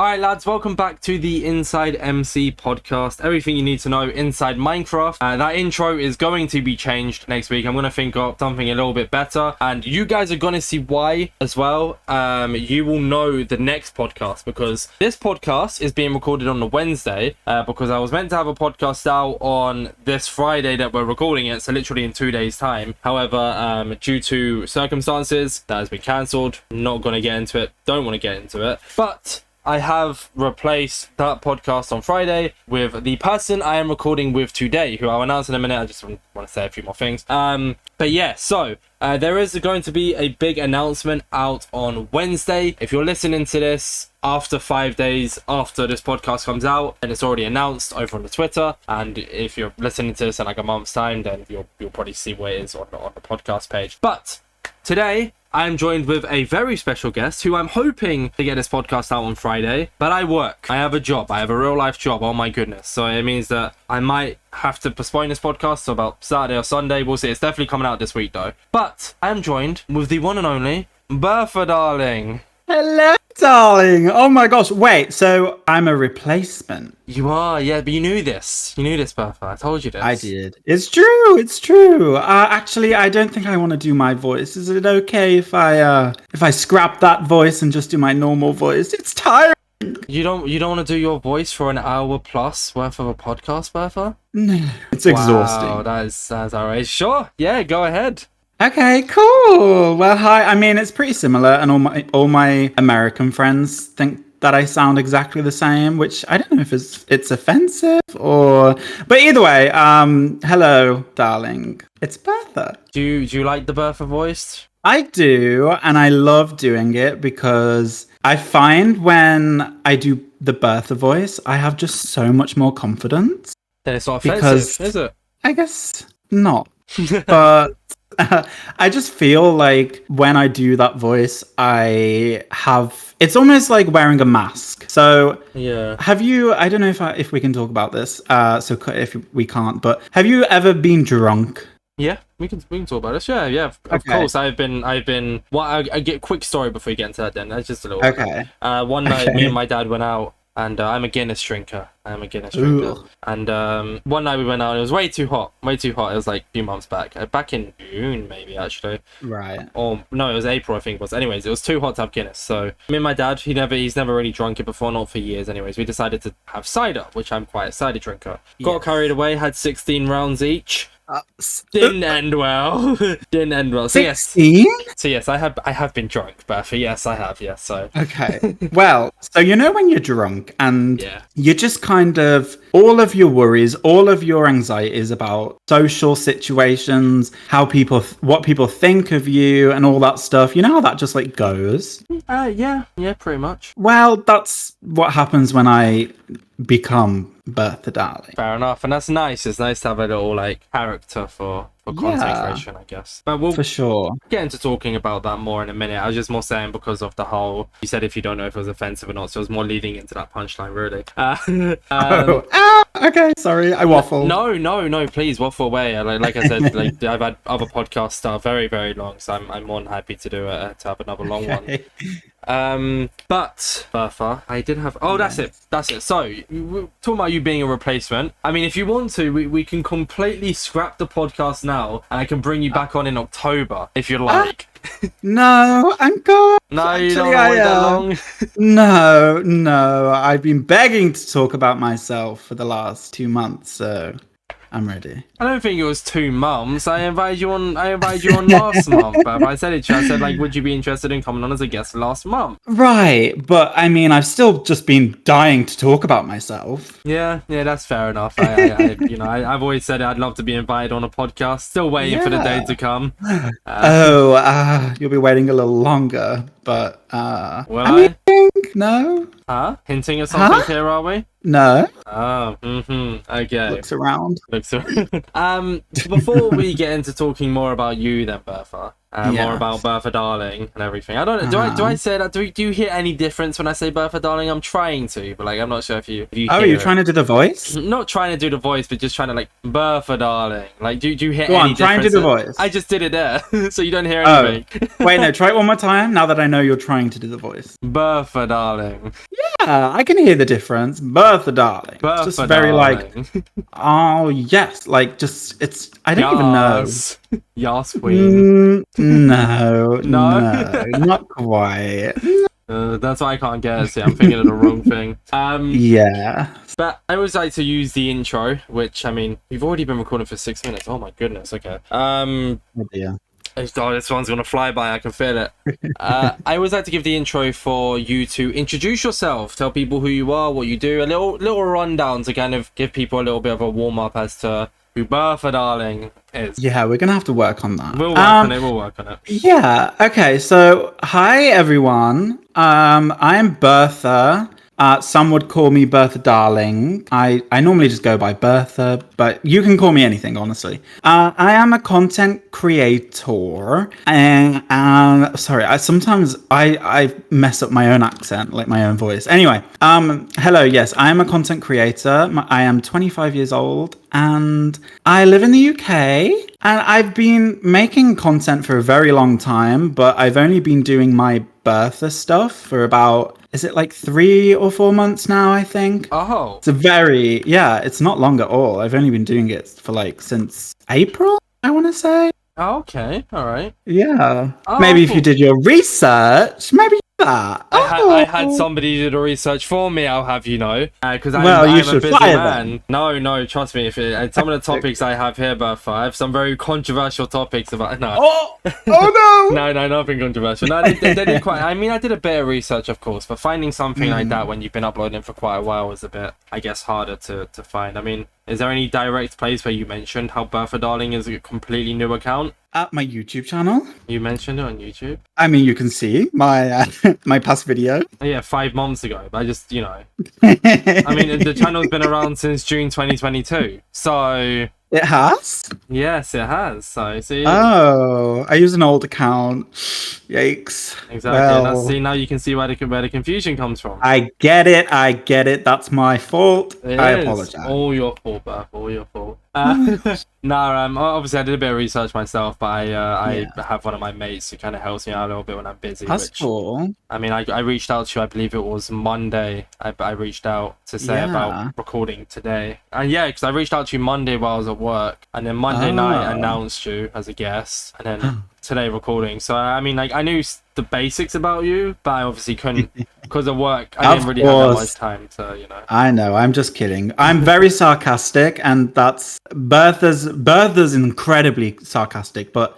Alright lads, welcome back to the InsideMC podcast. Everything you need to know inside Minecraft. That intro is going to be changed next week. I'm going to think of something a little bit better. And you guys are going to see why as well. You will know the next podcast because this podcast is being recorded on the Wednesday. Because I was meant to have a podcast out on this Friday that we're recording it. So literally in 2 days time. However, due to circumstances, that has been cancelled. Not going to get into it. Don't want to get into it. But I have replaced that podcast on Friday with the person I am recording with today, who I'll announce in a minute. I just want to say a few more things. But yeah, so there is going to be a big announcement out on Wednesday. If you're listening to this after 5 days after this podcast comes out, and it's already announced over on the Twitter. And if you're listening to this in like a month's time, then you'll probably see what it is on the podcast page. But today, I'm joined with a very special guest who I'm hoping to get this podcast out on Friday, but I work. I have a job. I have a real life job. Oh my goodness. So it means that I might have to postpone this podcast to about Saturday or Sunday. We'll see. It's definitely coming out this week though. But I'm joined with the one and only BerthaDarling. Hello, darling. Oh my gosh. Wait, so I'm a replacement. You are, yeah, but you knew this. You knew this, Bertha. I told you this. I did. It's true. It's true. Actually, I don't think I want to do my voice. Is it okay if I scrap that voice and just do my normal voice? It's tiring. You don't want to do your voice for an hour plus worth of a podcast, Bertha? No, it's exhausting. Wow, that's alright. Sure. Yeah, go ahead. Okay, cool. Well, hi. I mean, it's pretty similar, and all my American friends think that I sound exactly the same, which I don't know if it's offensive or. But either way, hello, darling. It's Bertha. Do you like the Bertha voice? I do, and I love doing it because I find when I do the Bertha voice, I have just so much more confidence. Then it's not offensive, is it? I guess not, but. I just feel like when I do that voice, it's almost like wearing a mask. So yeah. Have you, I don't know if we can talk about this, so if we can't, but have you ever been drunk? Yeah, we can talk about this. Yeah, of course. I've been. Well, I get a quick story before you get into that. Then that's just a little. Okay. One night, me and my dad went out, and I'm a Guinness drinker. Ooh. And one night we went out, and it was way too hot. It was like a few months back, back in June maybe actually. Right. Or no, it was April I think it was. Anyways, it was too hot to have Guinness. So me and my dad, he's never really drunk it before, not for years. Anyways, we decided to have cider, which I'm quite a cider drinker. Got carried away, had 16 rounds each. Didn't end well. So 16? yes, I have been drunk, Bertha. Yes, I have. Yes, so okay. Well, so you know when you're drunk and yeah. you just kind of all of your worries, all of your anxieties about social situations, what people think of you, and all that stuff. You know how that just like goes. Yeah, pretty much. Well, that's what happens when I become BerthaDarling. Fair enough, and that's nice. It's nice to have a little like character for content creation, I guess. But we'll for sure get into talking about that more in a minute. I was just more saying because of the whole. You said if you don't know if it was offensive or not, so it was more leading into that punchline, really. Okay, sorry, I waffle. No, please waffle away. Like I said, like I've had other podcasts that are very, very long, so I'm more than happy to do it to have another long one. But Bertha, I did have. Oh, that's it. So we're talking about you being a replacement. I mean, if you want to, we can completely scrap the podcast now, and I can bring you back on in October if you like. No, I'm good. No, you don't want to wait that long. No. I've been begging to talk about myself for the last 2 months, so I'm ready. I don't think it was 2 months. I invited you on last month. But I said it to you. I said, like, would you be interested in coming on as a guest last month? Right, but I mean, I've still just been dying to talk about myself. Yeah, that's fair enough. I've always said I'd love to be invited on a podcast. Still waiting for the day to come. You'll be waiting a little longer, but Will I? No. Huh? Hinting at something here, are we? No. Oh, okay. Looks around. Before we get into talking more about you then, Bertha, more about BerthaDarling and everything. I don't know. Do I say that? Do you hear any difference when I say BerthaDarling? I'm trying to, but like I'm not sure if you. Are you trying to do the voice? Not trying to do the voice, but just trying to like BerthaDarling. Like, do you hear Go any on, try and do the voice. I just did it there, so you don't hear anything. Wait, no. Try it one more time. Now that I know you're trying to do the voice. BerthaDarling. I can hear the difference. BerthaDarling. It's just very like, BerthaDarling. oh yes, like just it's. I don't even know. Yes. Yes, queen. No, No? no, not quite. That's why I can't guess. Yeah, I'm thinking of the wrong thing. Yeah. But I always like to use the intro, which, I mean, we've already been recording for 6 minutes. Oh my goodness, okay. Oh dear. Oh, this one's gonna fly by, I can feel it. I always like to give the intro for you to introduce yourself, tell people who you are, what you do, a little rundown to kind of give people a little bit of a warm-up as to who BerthaDarling is. Yeah, we're gonna have to work on that. We'll work on it. Yeah. Okay. So, hi everyone. I am Bertha. Some would call me BerthaDarling. I normally just go by Bertha, but you can call me anything, honestly. I am a content creator, and sorry, I mess up my own accent, like my own voice. Anyway, hello. Yes, I am a content creator. I am 25 years old, and I live in the UK. And I've been making content for a very long time, but I've only been doing my Bertha stuff for about, is it like 3 or 4 months now, I think? Oh. It's not long at all. I've only been doing it for like since April, I want to say. Oh, okay. All right. Yeah. Oh, maybe if cool. you did your research, maybe that. I had somebody do the research for me, I'll have you know. Because I'm you a should busy fire man. them. No, trust me. Some of the topics I have here, Bertha, I have some very controversial topics about. No. Oh no! No, nothing controversial. No, they did quite. I mean, I did a bit of research, of course, but finding something like that when you've been uploading for quite a while was a bit, I guess, harder to find. I mean, is there any direct place where you mentioned how BerthaDarling is a completely new account? My YouTube channel. You mentioned it on YouTube. I mean, you can see my my past video. Oh, yeah, 5 months ago. But I just, I mean, the channel's been around since June 2022. So It has? yes, it has. So see. Oh, I use an old account. Yikes. Exactly. Well, See, now you can see where the confusion comes from. I get it. That's my fault. I It is apologize. all your fault, Beth. All your fault. No, obviously I did a bit of research myself, but I have one of my mates who kind of helps me out a little bit when I'm busy. That's cool. I mean, I reached out to you, I believe it was Monday. I reached out to say about recording today. And yeah, because I reached out to you Monday while I was at work. And then Monday night I announced you as a guest. And then today recording. So, I mean, like, I knew the basics about you, but I obviously couldn't, because of work, I didn't really have that much time to, I know, I'm just kidding. I'm very sarcastic, and that's Bertha's incredibly sarcastic, but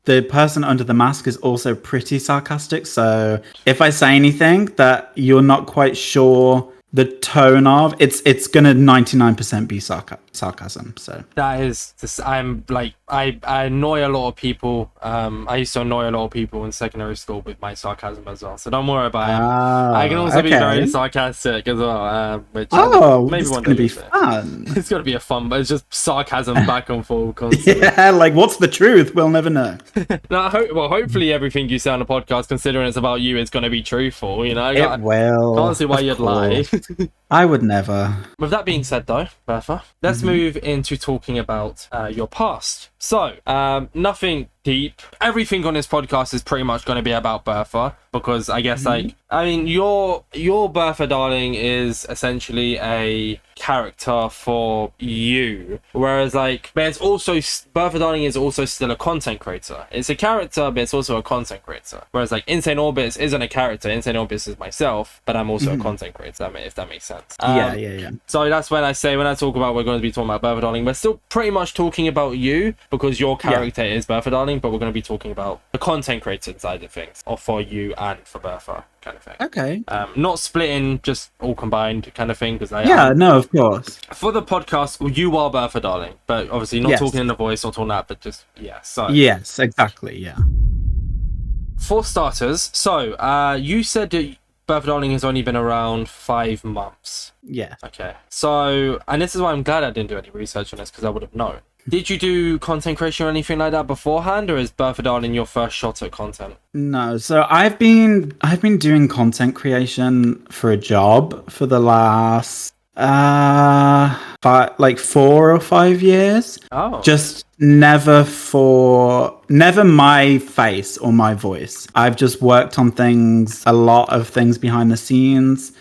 the person under the mask is also pretty sarcastic. So if I say anything that you're not quite sure the tone of, it's gonna 99% be sarcasm. So that is just, I'm like, I annoy a lot of people. I used to annoy a lot of people in secondary school with my sarcasm as well, so don't worry about it. I can also be very sarcastic as well, which maybe one day gonna be fun. It's gonna be a fun, but it's just sarcasm back and forth constantly. Yeah, like, what's the truth? We'll never know. No, hopefully everything you say on the podcast, considering it's about you, is gonna be truthful. It will. Can't see why you'd lie. I would never. With that being said, though, Bertha, let's move into talking about your past. So, nothing deep. Everything on this podcast is pretty much going to be about Bertha, because I guess, like, I mean, your BerthaDarling is essentially a character for you, whereas, like, but it's also, BerthaDarling is also still a content creator. It's a character, but it's also a content creator. Whereas, like, Insane Orbits isn't a character. Insane Orbits is myself, but I'm also a content creator, if that makes sense. Yeah. So that's when I talk about, we're going to be talking about BerthaDarling, we're still pretty much talking about you, because your character is BerthaDarling, but we're going to be talking about the content creator side of things, or for you and for Bertha kind of thing. Okay. Not splitting, just all combined kind of thing, because no, of course. for the podcast, you are BerthaDarling, but obviously not talking in the voice, not talking that, but just so yes, exactly. Yeah. For starters, so you said that BerthaDarling has only been around 5 months. Yeah. Okay. So, and this is why I'm glad I didn't do any research on this, because I would have known. Did you do content creation or anything like that beforehand, or is BerthaDarling your first shot at content? No, so I've been doing content creation for a job for the last 4 or 5 years. Oh. Just never my face or my voice. I've just worked on a lot of things behind the scenes.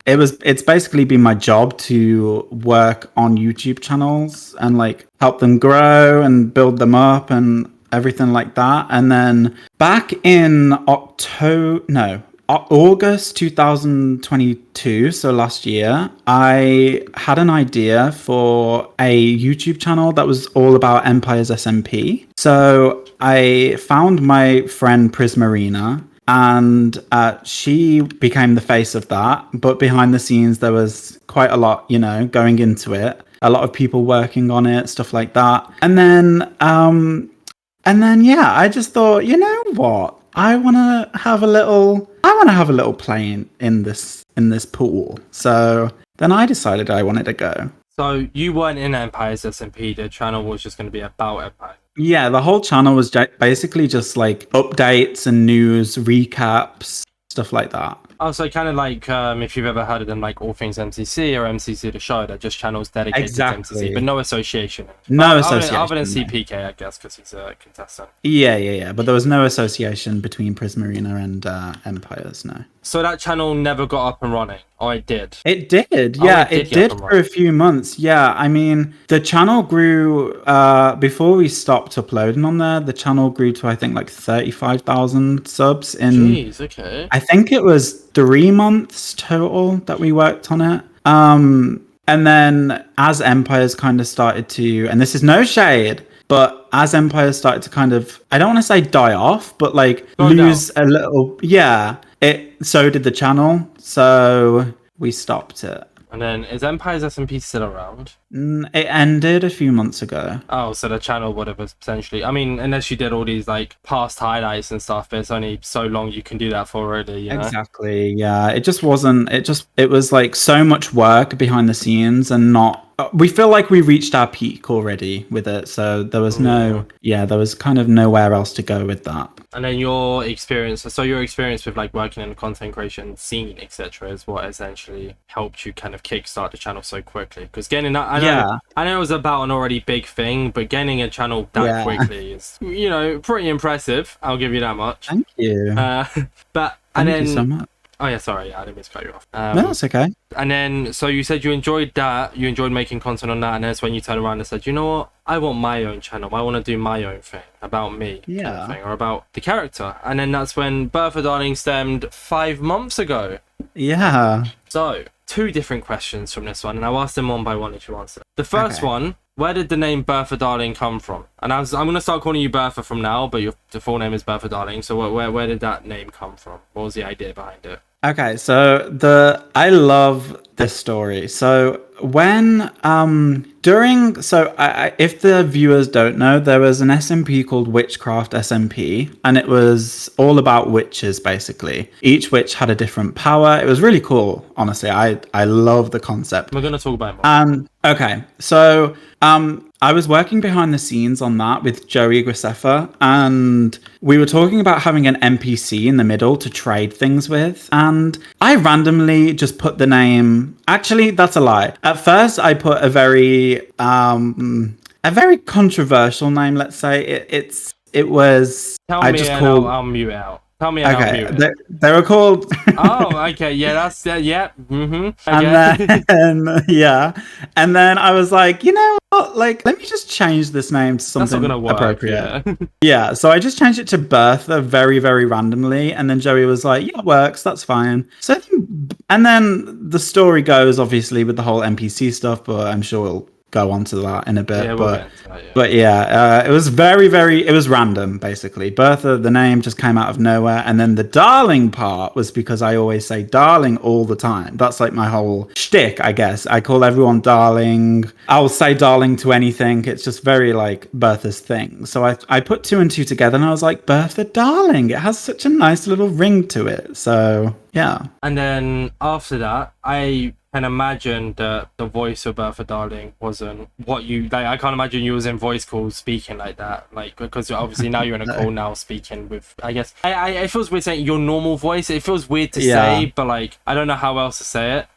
It's basically been my job to work on YouTube channels and like help them grow and build them up and everything like that. And then back in August 2022, so last year, I had an idea for a YouTube channel that was all about Empires SMP. So I found my friend Prismarina, and she became the face of that. But behind the scenes, there was quite a lot, going into it. A lot of people working on it, stuff like that. And then, yeah, I just thought, you know what? I want to have a little play in this pool. So then I decided I wanted to go. So you weren't in Empires SMP. The channel was just going to be about Empires. Yeah, the whole channel was basically just like updates and news, recaps, stuff like that. Oh, so kind of like if you've ever heard of them, like All Things MCC or MCC The Show, they're just channels dedicated to MCC, but no association. Association. Other than CPK, I guess, because he's a contestant. Yeah. But there was no association between Prismarina and Empires, no. So that channel never got up and running? Oh, it did? It did, yeah. It did for a few months, yeah. I mean, the channel grew, before we stopped uploading on there, the channel grew to, I think, like 35,000 subs in... Jeez, okay. I think it was 3 months total that we worked on it. And then as Empires kind of started to... And this is no shade, but as Empires started to kind of... I don't want to say die off, but like lose a little... Yeah. So did the channel, so we stopped it. And then, is Empires SMP still around? It ended a few months ago. Oh, so the channel would have essentially... I mean, unless you did all these, like, past highlights and stuff, but it's only so long you can do that for already, you know? Exactly, yeah. It just wasn't... It was, like, so much work behind the scenes and not... We feel like we reached our peak already with it, so there was there was kind of nowhere else to go with that. And then your experience with like working in the content creation scene, etc., is what essentially helped you kind of kickstart the channel so quickly. Because getting that, I know it was about an already big thing, but getting a channel that quickly is, pretty impressive. I'll give you that much. Thank you. Thank you so much. Oh yeah, sorry, I didn't mean to cut you off. No, that's okay. And then, so you said you enjoyed that, you enjoyed making content on that, and that's when you turned around and said, you know what, I want my own channel, I want to do my own thing, about me, kind of thing, or about the character. And then that's when BerthaDarling stemmed 5 months ago. Yeah. So, 2 different questions from this one, and I'll ask them one by one if you answer. The first one, where did the name BerthaDarling come from? And I'm going to start calling you Bertha from now, but the full name is BerthaDarling. So where did that name come from? What was the idea behind it? Okay, so I love this story. So when if the viewers don't know, there was an SMP called WitchCraft SMP, and it was all about witches basically. Each witch had a different power. It was really cool, honestly. I love the concept. We're gonna talk about it more. Okay, so I was working behind the scenes on that with Joey Grisefa, and we were talking about having an NPC in the middle to trade things with, and I randomly just put the name... Actually, that's a lie. At first, I put a very controversial name, let's say. It was... I'll mute out. Tell me how okay, they were called... Oh, okay, yeah, that's... yeah, mm-hmm. And then I was like, you know what? Like, let me just change this name to something appropriate. Yeah, so I just changed it to Bertha very, very randomly. And then Joey was like, yeah, it works, that's fine. So, and then the story goes, obviously, with the whole NPC stuff, but I'm sure we'll go on to that in a bit. It was it was random, basically. Bertha, the name just came out of nowhere, and then the darling part was because I always say darling all the time. That's like my whole shtick, I guess. I call everyone darling. I'll say darling to anything. It's just very like Bertha's thing. So I put 2 and 2 together, and I was like, BerthaDarling. It has such a nice little ring to it. So yeah. And then after that, I can imagine that the voice of BerthaDarling wasn't what you like. I can't imagine you was in voice calls speaking like that, like, because obviously now you're in a call now speaking with, I guess it feels weird saying your normal voice. It feels weird to say, but like I don't know how else to say it.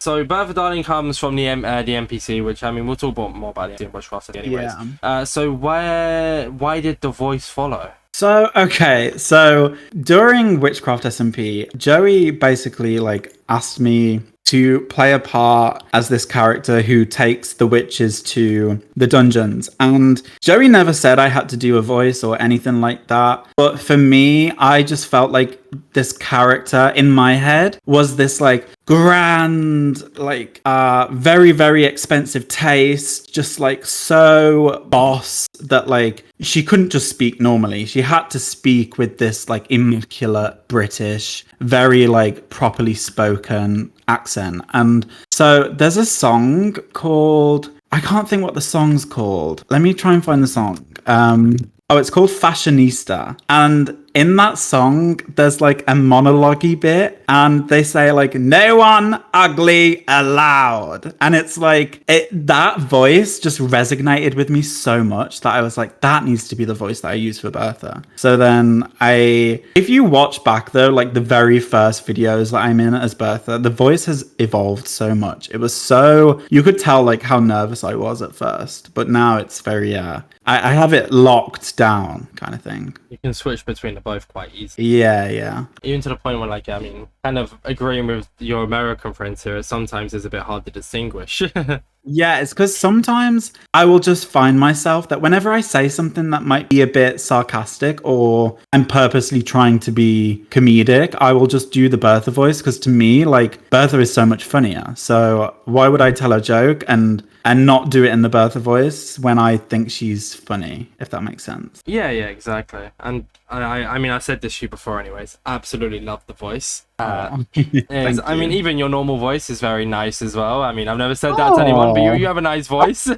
So BerthaDarling comes from the NPC, which I mean we'll talk more about the WitchCraft anyways. Yeah. So why did the voice follow? So, okay, so during WitchCraft SMP, Joey basically like asked me to play a part as this character who takes the witches to the dungeons. And Joey never said I had to do a voice or anything like that. But for me, I just felt like this character in my head was this like grand, like very, very expensive taste, just like so boss that like she couldn't just speak normally. She had to speak with this like immaculate British, very like properly spoken accent. And so there's a song called, I can't think what the song's called. Let me try and find the song. It's called Fashionista. And in that song, there's like a monologue-y bit, and they say like, "No one ugly allowed." And it's like, that voice just resonated with me so much that I was like, that needs to be the voice that I use for Bertha. So then if you watch back though, like the very first videos that I'm in as Bertha, the voice has evolved so much. It was so, you could tell like how nervous I was at first, but now it's very, I have it locked down kind of thing. You can switch between the both quite easily. Yeah. Even to the point where, like, I mean, kind of agreeing with your American friends here, sometimes it's a bit hard to distinguish. Yeah, it's because sometimes I will just find myself that whenever I say something that might be a bit sarcastic or I'm purposely trying to be comedic, I will just do the Bertha voice because to me, like, Bertha is so much funnier. So why would I tell a joke and not do it in the Bertha voice when I think she's funny, if that makes sense? Yeah, exactly. And I mean, I said this to you before anyways. Absolutely love the voice. I mean, even your normal voice is very nice as well. I mean, I've never said that to anyone, but you have a nice voice. Oh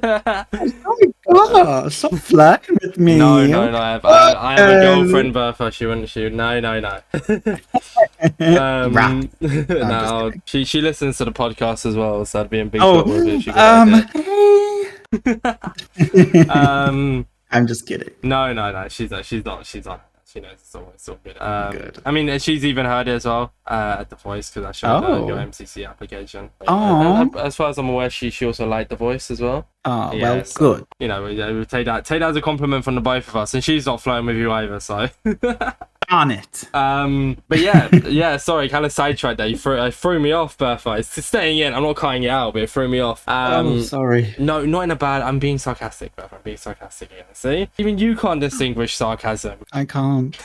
my god, stop flirting with me. No. I have a girlfriend, Bertha. She wouldn't shoot. No. No, she listens to the podcast as well, so I'd be in big trouble with she I'm just kidding. No. She's not. She's on. She knows it's all good. Good. I mean, she's even heard it as well at the voice because I showed her your MCC application. As far as I'm aware, she also liked the voice as well. Oh, yeah, well, so, good. You know, we take that as a compliment from the both of us, and she's not flirting with you either, so. Darn it. But yeah, sorry, kind of sidetracked there. You threw me off, Bertha. It's staying in. I'm not cutting it out, but it threw me off. Sorry. No, not in a bad. I'm being sarcastic, Bertha. I'm being sarcastic again. See, even you can't distinguish sarcasm. I can't.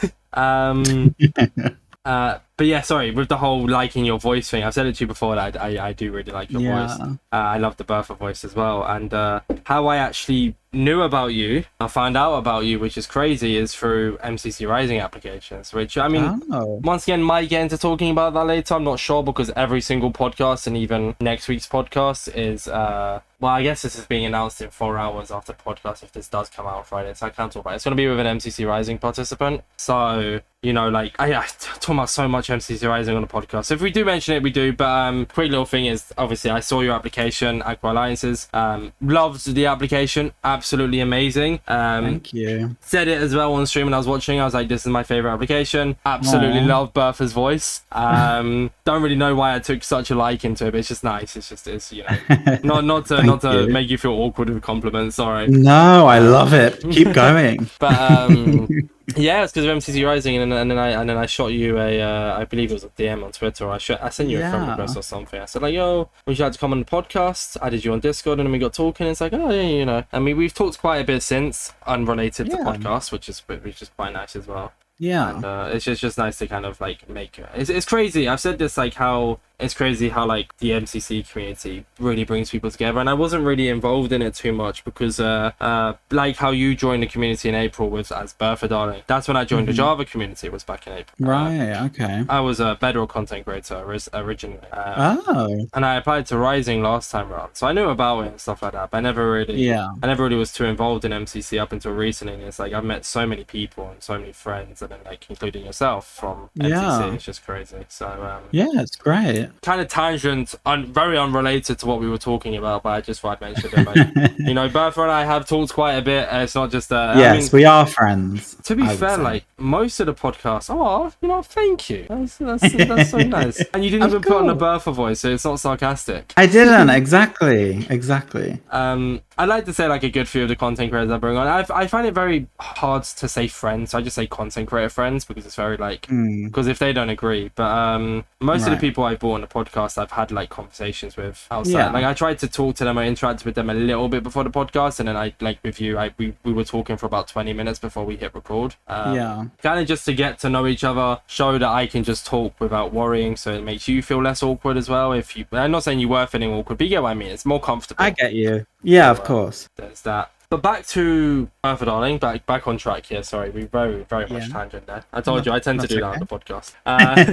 But yeah, sorry, with the whole liking your voice thing, I've said it to you before that I do really like your voice. I love the Bertha voice as well. And how I actually knew about you, I found out about you, which is crazy, is through MCC Rising applications, which, I mean, once again, might get into talking about that later. I'm not sure because every single podcast and even next week's podcast is, well, I guess this is being announced in 4 hours after the podcast if this does come out on Friday, so I can't talk about it. It's going to be with an MCC Rising participant. So, you know, like, I talk about so much MCC Rising on the podcast. So if we do mention it, we do. But quick little thing is, obviously, I saw your application, Aqua Alliances. Loved the application. Absolutely amazing. Thank you. Said it as well on stream when I was watching. I was like, this is my favorite application. Absolutely love Bertha's voice. Don't really know why I took such a liking to it, but it's just nice. It's you know, not to make you feel awkward with compliments. Sorry. No, I love it. Keep going. But yeah, it's because of MCC Rising, and then I shot you I believe it was a DM on Twitter. I sent you a friend request or something. I said like, yo, would you like to come on the podcast? I did you on Discord, and then we got talking. It's like, oh yeah, you know. I mean, we've talked quite a bit since, unrelated to podcast, which is quite nice as well. Yeah, and it's just nice to kind of like make it's crazy. I've said this, like, how it's crazy how like the MCC community really brings people together, and I wasn't really involved in it too much because like how you joined the community in April with as BerthaDarling. That's when I joined the Java community. It was back in April. Right. Okay. I was a Bedrock content creator originally. And I applied to Rising last time around, so I knew about it and stuff like that. But I never really was too involved in MCC up until recently. And it's like I've met so many people and so many friends, and then like including yourself from MCC. It's just crazy. So yeah, it's great. kind of tangent, very unrelated to what we were talking about, but I just thought I'd mention it. Like, you know, Bertha and I have talked quite a bit. It's not just yes, we are friends. To be fair, like most of the podcasts, you know, thank you. That's so nice. And you didn't even put on the Bertha voice, so it's not sarcastic. I didn't. Exactly. I'd like to say like a good few of the content creators I bring on. I find it very hard to say friends, so I just say content creator friends because it's very like because if they don't agree. But most of the people I brought on the podcast, I've had like conversations with outside. Yeah. Like I tried to talk to them, I interacted with them a little bit before the podcast, and then I like with you, we were talking for about 20 minutes before we hit record. Kind of just to get to know each other, show that I can just talk without worrying, so it makes you feel less awkward as well. I'm not saying you were feeling awkward, but you get what I mean. It's more comfortable. I get you. Yeah, of course. There's that. But back to BerthaDarling, back on track here. Sorry, we very much tangent there. I told you I tend to do that on the podcast.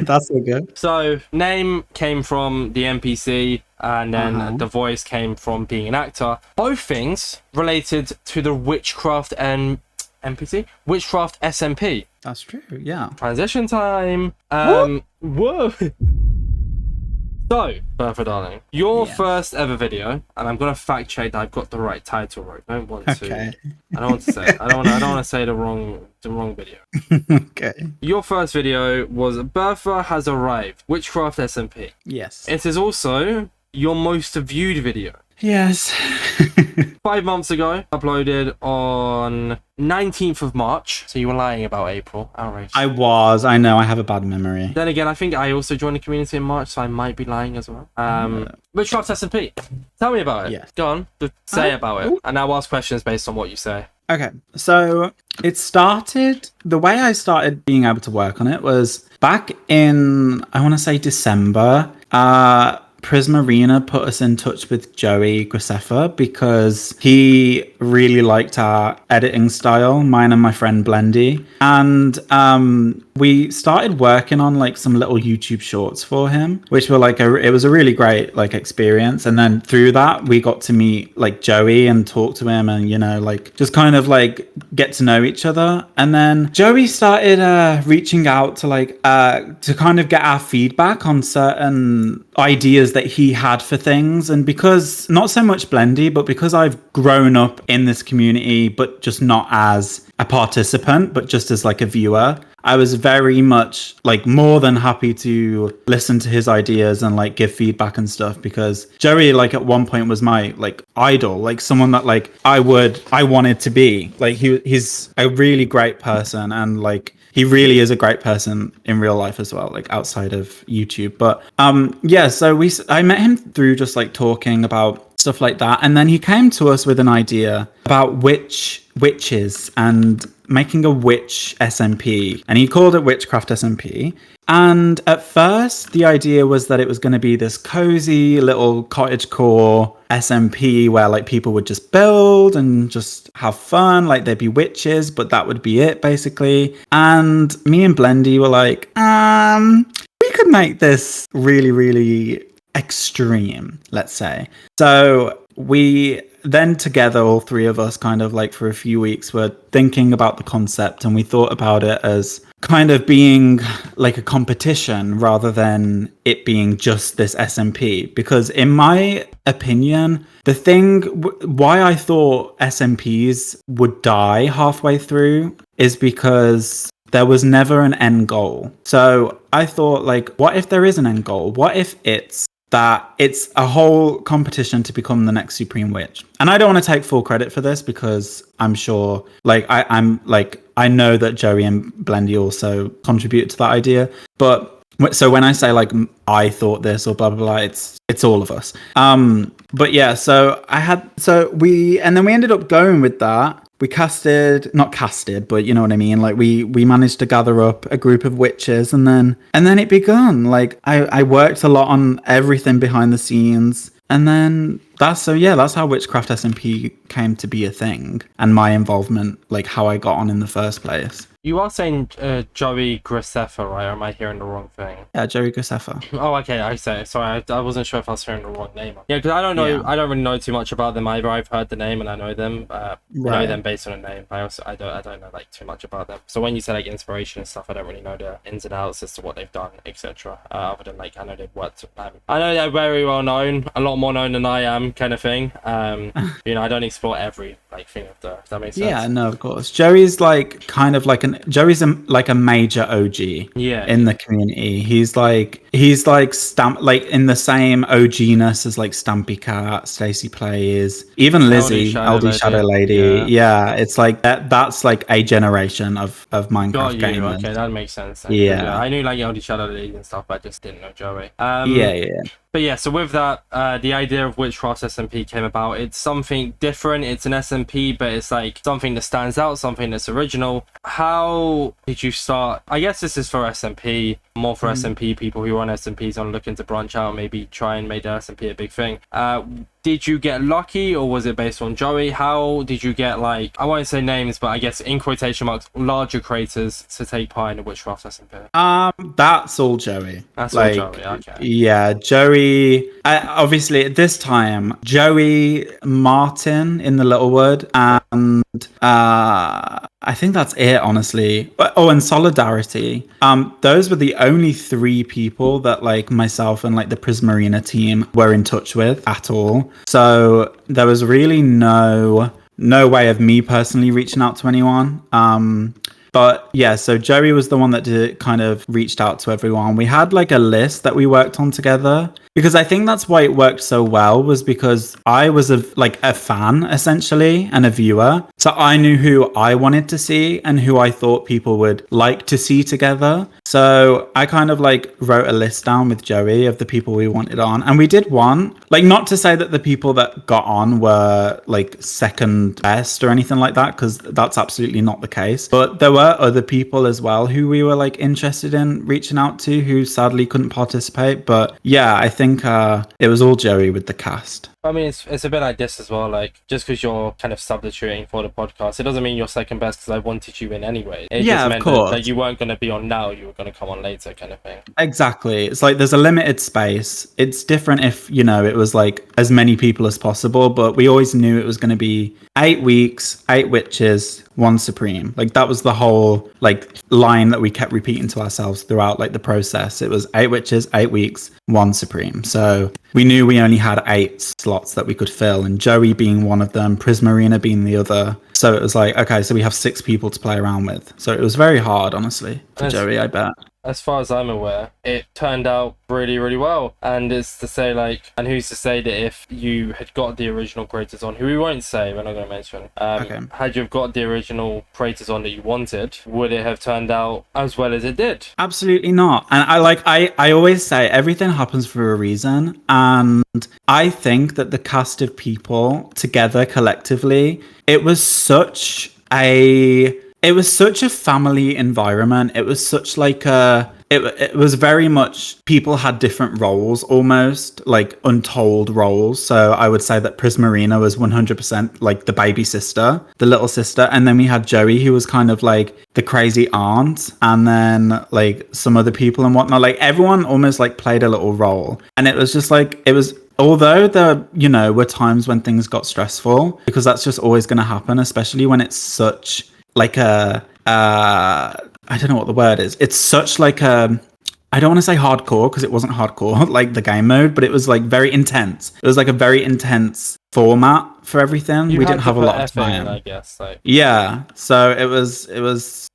That's all good. So name came from the NPC, and then the voice came from being an actor. Both things related to the WitchCraft and NPC, WitchCraft SMP. That's true. Yeah. Transition time. Whoa. So, BerthaDarling, your first ever video, and I'm gonna fact check that I've got the right title right. I don't want to say. I don't want to say the wrong video. Okay. Your first video was Bertha has arrived. WitchCraft SMP. Yes. It is also your most viewed video. Yes. 5 months ago, uploaded on 19th of March. So you were lying about April. Outrage. I know, I have a bad memory. Then again, I think I also joined the community in March, so I might be lying as well. WitchCraft SMP. Tell me about it. Yes. Go on. Just say about it. And I'll ask questions based on what you say. Okay, so the way I started being able to work on it was back in, I want to say December. Prism Arena put us in touch with Joey Graceffa because he really liked our editing style, mine and my friend Blendy. And we started working on like some little YouTube shorts for him, which were like it was a really great like experience. And then through that, we got to meet like Joey and talk to him and, you know, like just kind of like get to know each other. And then Joey started reaching out to like to kind of get our feedback on certain ideas that he had for things. And because not so much Blendy, but because I've grown up in this community, but just not as a participant, but just as like a viewer, I was very much like more than happy to listen to his ideas and like give feedback and stuff, because Joey like at one point was my like idol, like someone that like I wanted to be. Like he's a really great person, and like he really is a great person in real life as well, like outside of YouTube. But so I met him through just like talking about stuff like that, and then he came to us with an idea about witches and making a witch SMP, and he called it WitchCraft SMP. And at first the idea was that it was going to be this cozy little cottagecore SMP where like people would just build and just have fun, like they'd be witches, but that would be it basically. And me and Blendy were like, we could make this really, really extreme, let's say. So we then together, all three of us, kind of like for a few weeks, were thinking about the concept, and we thought about it as kind of being like a competition rather than it being just this SMP. Because in my opinion, the thing why I thought SMPs would die halfway through is because there was never an end goal. So I thought, like, what if there is an end goal? What if it's that it's a whole competition to become the next Supreme Witch? And I don't want to take full credit for this, because I'm sure, like, I know that Joey and Blendy also contributed to that idea. But so when I say like I thought this or blah blah blah, it's all of us. But yeah, so we ended up going with that. We not casted, but you know what I mean? Like we managed to gather up a group of witches, and then it begun. Like I worked a lot on everything behind the scenes. And then that's how WitchCraft SMP came to be a thing, and my involvement, like how I got on in the first place. You are saying Joey Graceffa, right? Or am I hearing the wrong thing? Yeah, Joey Graceffa. Oh, okay. I say. Sorry, I wasn't sure if I was hearing the wrong name. Yeah, because I don't know. Yeah. I don't really know too much about them either. I've heard the name and I know them. I know Right. them based on a name. I don't know like too much about them. So when you say like inspiration and stuff, I don't really know the ins and outs as to what they've done, etc. Other than like I know they've worked. I know they're very well known, a lot more known than I am, kind of thing. You know, I don't explore every like thing of the. Does that make sense? Yeah, no, of course. Joey's like kind of like like a major OG in the community. He's like stamp like in the same OG-ness as like Stampy Cat, Stacey Plays, even Lizzie, LD Shadow Lady. Yeah, it's like that's like a generation of Minecraft Got you. gamers. Okay, that makes sense. Yeah. I knew like LD Shadow Lady and stuff, but I just didn't know Joey. Yeah. But yeah, so with that, the idea of WitchCraft SMP came about. It's something different. It's an SMP, but it's like something that stands out, something that's original. How did you start? I guess this is for SMP, more for SMP people who run SMPs and looking to branch out, maybe try and make their SMP a big thing. Did you get lucky, or was it based on Joey? How did you get, like, I won't say names, but I guess in quotation marks, larger creators to take part in the WitchCraft SMP? That's all Joey. That's like, all Joey. Okay. Yeah, Joey. Obviously, at this time, Joey, Martin in the Littlewood, and I think that's it, honestly. Oh, and Solidarity. Those were the only 3 people that like myself and like the Prismarina team were in touch with at all. So there was really no way of me personally reaching out to anyone. But yeah, so Joey was the one that kind of reached out to everyone. We had like a list that we worked on together, because I think that's why it worked so well, was because I was a fan essentially and a viewer. So I knew who I wanted to see and who I thought people would like to see together. So I kind of like wrote a list down with Joey of the people we wanted on. And we did one, like, not to say that the people that got on were like second best or anything like that, because that's absolutely not the case. But there were other people as well who we were like interested in reaching out to, who sadly couldn't participate. But yeah, I think it was all Joey with the cast. I mean, it's a bit like this as well. Like, just because you're kind of substituting for the podcast, it doesn't mean you're second best because I wanted you in anyway. It just meant that you weren't going to be on now, you were going to come on later, kind of thing. Exactly. It's like there's a limited space. It's different if, you know, it was like as many people as possible, but we always knew it was going to be 8 weeks, 8 witches, 1 supreme. Like that was the whole like line that we kept repeating to ourselves throughout like the process. It was 8 witches, 8 weeks, 1 supreme. So we knew we only had 8 slots that we could fill, and Joey being one of them, Prismarina being the other. So it was like, okay, so we have 6 people to play around with. So it was very hard, honestly, for Joey, I bet. As far as I'm aware, it turned out really, really well. And it's to say, like, and who's to say that if you had got the original creators on, who we won't say, we're not going to mention, had you have got the original creators on that you wanted, would it have turned out as well as it did? Absolutely not. And I always say everything happens for a reason. And I think that the cast of people together collectively, it was such a family environment. It was such like it was very much, people had different roles, almost like untold roles. So I would say that Prismarina was 100% like the baby sister, the little sister. And then we had Joey, who was kind of like the crazy aunt, and then like some other people and whatnot. Like everyone almost like played a little role. And it was just like, although there, you know, were times when things got stressful, because that's just always going to happen, especially when it's such like I don't know what the word is. It's such like I don't want to say hardcore, because it wasn't hardcore like the game mode, but it was like very intense. It was like a very intense format for everything. We didn't have a lot of time, I guess. Like. Yeah, so it was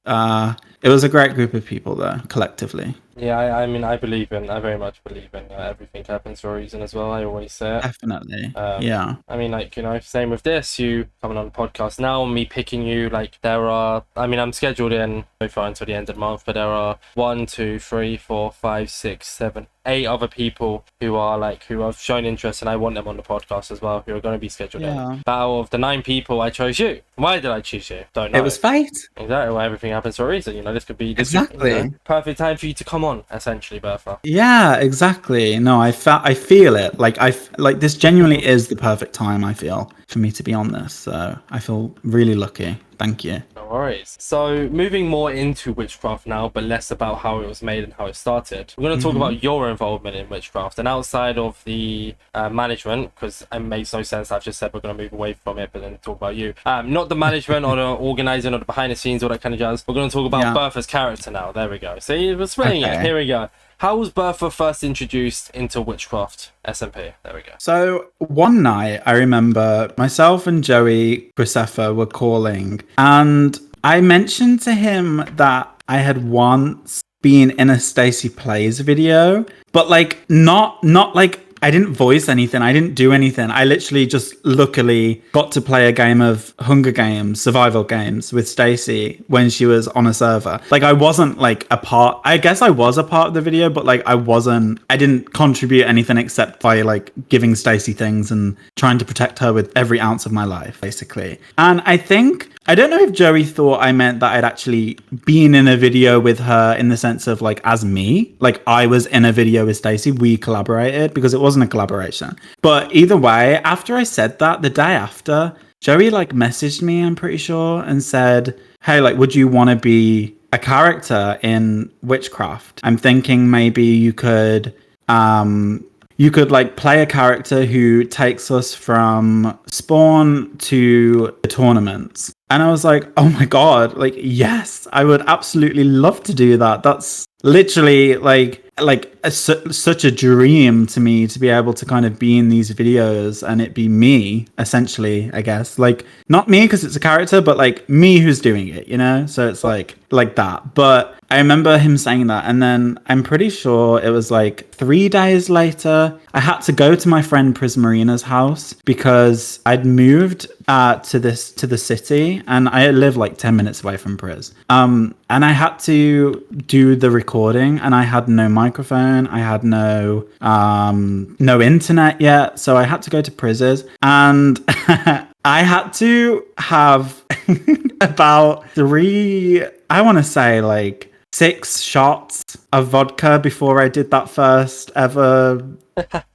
a great group of people though, collectively. Yeah, I mean, I very much believe in everything happens for a reason as well. I always say it. Definitely. Yeah. I mean, like, you know, same with this, you coming on the podcast now, me picking you, like, I'm scheduled in so far until the end of the month, but there are 1, 2, 3, 4, 5, 6, 7, 8 other people who have shown interest, and I want them on the podcast as well, who are going to be scheduled in. But out of the 9 people, I chose you. Why did I choose you? Don't know. It was fate. Exactly. Well, everything happens for a reason. You know, this could be perfect time for you to come on, essentially, Bertha. Yeah, exactly. No, I feel it. Like this genuinely is the perfect time, I feel, for me to be on this. So I feel really lucky. Thank you. No worries. So moving more into witchcraft now, but less about how it was made and how it started. We're going to talk about your involvement in witchcraft, and outside of the management, because it makes no sense. I've just said we're going to move away from it, but then talk about you. Not the management or the organizing or the behind the scenes, all that kind of jazz. We're going to talk about Bertha's character now. There we go. See, we're splitting it. Here we go. How was Bertha first introduced into WitchCraft SMP? There we go. So one night, I remember myself and Joey Graceffa were calling, and I mentioned to him that I had once been in a Stacey Plays video, but like not like I didn't voice anything. I didn't do anything. I literally just luckily got to play a game of Hunger Games, survival games with Stacey when she was on a server. Like I wasn't like a part, I guess I was a part of the video, but like I didn't contribute anything except by like giving Stacey things and trying to protect her with every ounce of my life, basically. And I don't know if Joey thought I meant that I'd actually been in a video with her in the sense of like as me, like I was in a video with Stacey, we collaborated, because it wasn't a collaboration. But either way, after I said that, the day after, Joey like messaged me, I'm pretty sure, and said, hey, like, would you want to be a character in WitchCraft? I'm thinking maybe you could like play a character who takes us from spawn to the tournaments. And I was like, oh my God, like, yes, I would absolutely love to do that. That's literally such a dream to me to be able to kind of be in these videos and it be me, essentially, I guess. Like, not me because it's a character, but like me who's doing it, you know? So it's like that. But I remember him saying that. And then I'm pretty sure it was like 3 days later, I had to go to my friend Prismarina's house because I'd moved to the city and I live like 10 minutes away from Pris. And I had to do the recording and I had no microphone. I had no internet yet. So I had to go to Pris's and I had to have about 6 shots of vodka before I did that first ever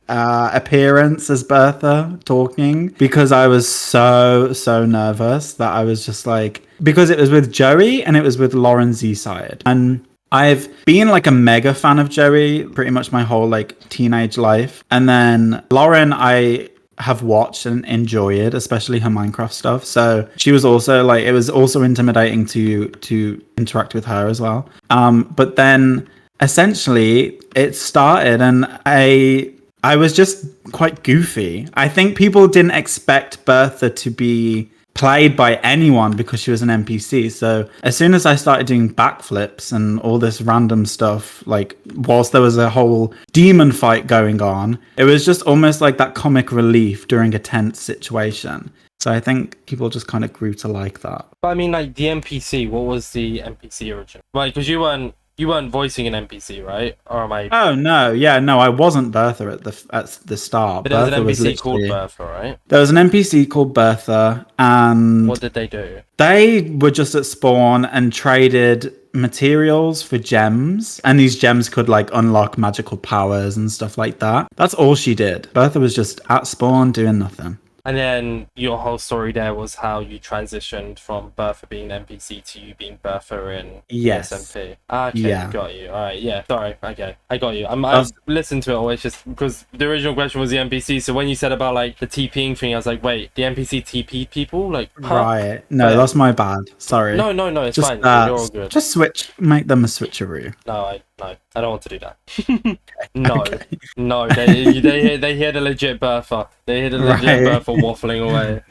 appearance as Bertha talking, because I was so nervous that I was just like, because it was with Joey and it was with Lauren Z-Side, and I've been like a mega fan of Joey pretty much my whole like teenage life, and then Lauren I have watched and enjoyed, especially her Minecraft stuff. So she was also like, it was also intimidating to interact with her as well. But then essentially it started and I was just quite goofy. I think people didn't expect Bertha to be played by anyone because she was an NPC. So as soon as I started doing backflips and all this random stuff, like whilst there was a whole demon fight going on, it was just almost like that comic relief during a tense situation. So I think people just kind of grew to like that. But I mean, like the NPC, what was the NPC origin? Right, because you weren't voicing an NPC, right? Or am I? Oh no, yeah, no, I wasn't Bertha at the start. But there was an Bertha NPC called Bertha, right? There was an NPC called Bertha, and what did they do? They were just at spawn and traded materials for gems, and these gems could like unlock magical powers and stuff like that. That's all she did. Bertha was just at spawn doing nothing. And then your whole story there was how you transitioned from Bertha being an NPC to you being Bertha in SMP. Okay, yeah. Got you. All right, yeah. Sorry, okay, I got you. I've listened to it always just because the original question was the NPC. So when you said about like the TPing thing, I was like, wait, the NPC TP people? Like, huh? Right. No, that's my bad. Sorry. No, it's just fine. You're all good. Just make them a switcheroo. No, I don't want to do that. No, they hear the legit Bertha. They hear the legit Bertha waffling away.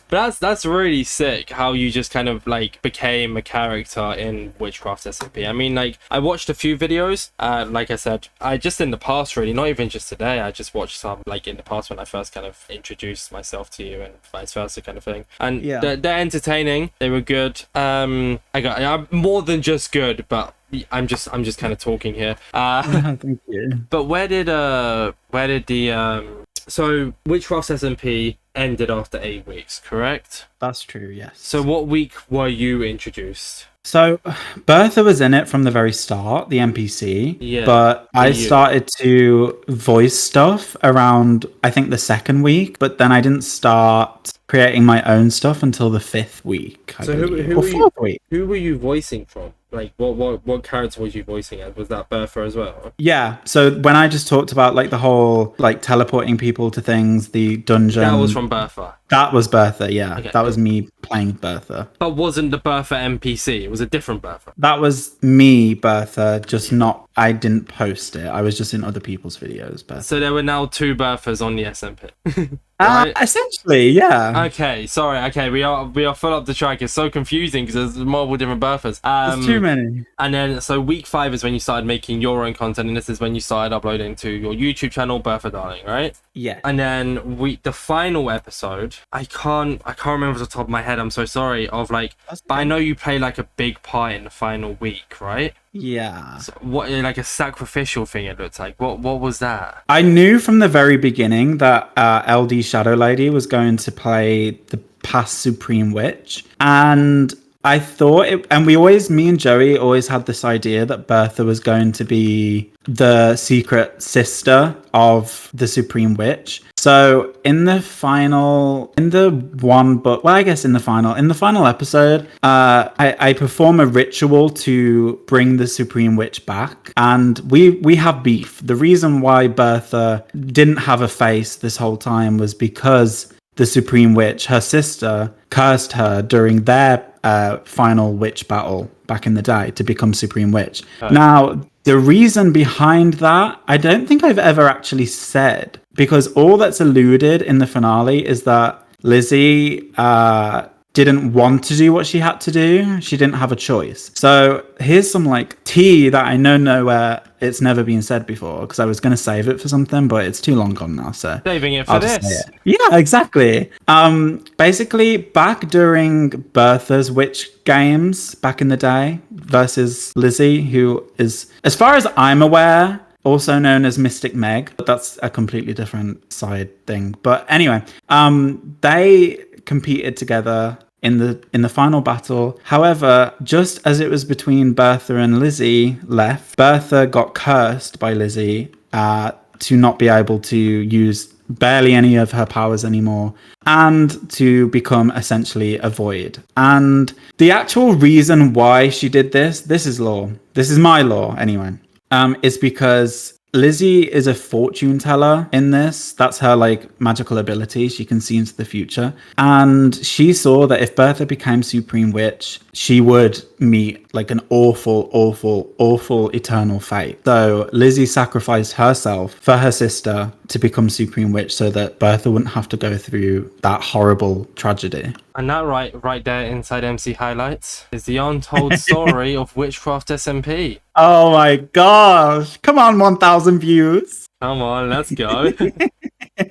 But that's really sick how you just kind of like became a character in WitchCraft SMP. I mean, like I watched a few videos. Like I said, I just in the past really, not even just today. I just watched some like in the past when I first kind of introduced myself to you and vice versa kind of thing. And they're entertaining. They were good. I'm more than just good, but I'm just kind of talking here. Thank you. But where did the so WitchCraft SMP ended after 8 weeks, correct? That's true, yes. So what week were you introduced? So Bertha was in it from the very start, the NPC. Yeah. But I started to voice stuff around I think the second week, but then I didn't start creating my own stuff until the 5th week, I believe, or 4th week. Who were you voicing from? Like, what character was you voicing as? Was that Bertha as well? Yeah. So when I just talked about like the whole like teleporting people to things, the dungeon. That was from Bertha. That was Bertha. Yeah, Okay. that was me playing Bertha. But wasn't the Bertha NPC? It was a different Bertha. That was me, Bertha. Just not. I didn't post it. I was just in other people's videos. Bertha. So there were now 2 Berthas on the SMP. Right? Essentially, yeah. Okay, sorry. Okay, we are full up the track. It's so confusing because there's multiple different Berthas. There's too many. And then, so week 5 is when you started making your own content, and this is when you started uploading to your YouTube channel, BerthaDarling, right? Yeah. And then the final episode, I can't remember off the top of my head. I'm so sorry. But I know you play like a big part in the final week, right? Yeah. So what, like a sacrificial thing? It looked like. What was that? I knew from the very beginning that LD Shadow Lady was going to play the past Supreme Witch, and I thought me and Joey always had this idea that Bertha was going to be the secret sister of the Supreme Witch. So in the final episode, I perform a ritual to bring the Supreme Witch back, and we have beef. The reason why Bertha didn't have a face this whole time was because the Supreme Witch, her sister, cursed her during their final witch battle back in the day to become Supreme Witch. Now, the reason behind that, I don't think I've ever actually said, because all that's alluded in the finale is that Lizzie didn't want to do what she had to do. She didn't have a choice. So here's some like tea that I know nowhere it's never been said before, because I was going to save it for something, but it's too long gone now. So saving it for this. Yeah, exactly. Basically, back during Bertha's witch games back in the day versus Lizzie, who is, as far as I'm aware, also known as Mystic Meg, but that's a completely different side thing. But anyway, they competed together in the final battle. However, just as it was between Bertha and Lizzie left, Bertha got cursed by Lizzie to not be able to use barely any of her powers anymore, and to become essentially a void. And the actual reason why she did this is law. This is my law anyway. Is because Lizzie is a fortune teller in this. That's her like magical ability. She can see into the future. And she saw that if Bertha became Supreme Witch, she would meet like an awful, awful, awful eternal fate. So Lizzie sacrificed herself for her sister to become Supreme Witch so that Bertha wouldn't have to go through that horrible tragedy. And that right there, Inside MC highlights, is the untold story of WitchCraft SMP. Oh my gosh. Come on, 1,000 views. Come on, let's go.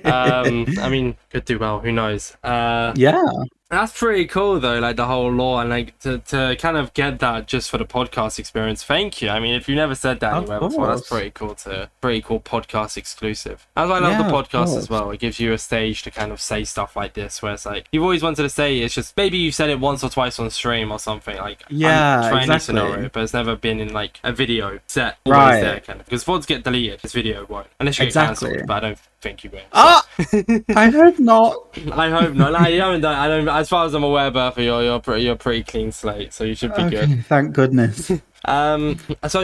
I mean, could do well, who knows? Yeah. That's pretty cool though, like the whole lore, and like to kind of get that just for the podcast experience. Thank you. I mean, if you never said that anywhere before, that's pretty cool podcast exclusive. That's why I love the podcast as well. It gives you a stage to kind of say stuff like this, where it's like you've always wanted to say it. It's just maybe you've said it once or twice on stream or something, like any scenario, but it's never been in like a video set always there kind of, because VODs get deleted, this video won't, unless you get cancelled, but I don't think you will. I hope not. I hope not. Like, you haven't done. I don't. As far as I'm aware, Bertha, you're pretty clean slate, so you should be good. Thank goodness. So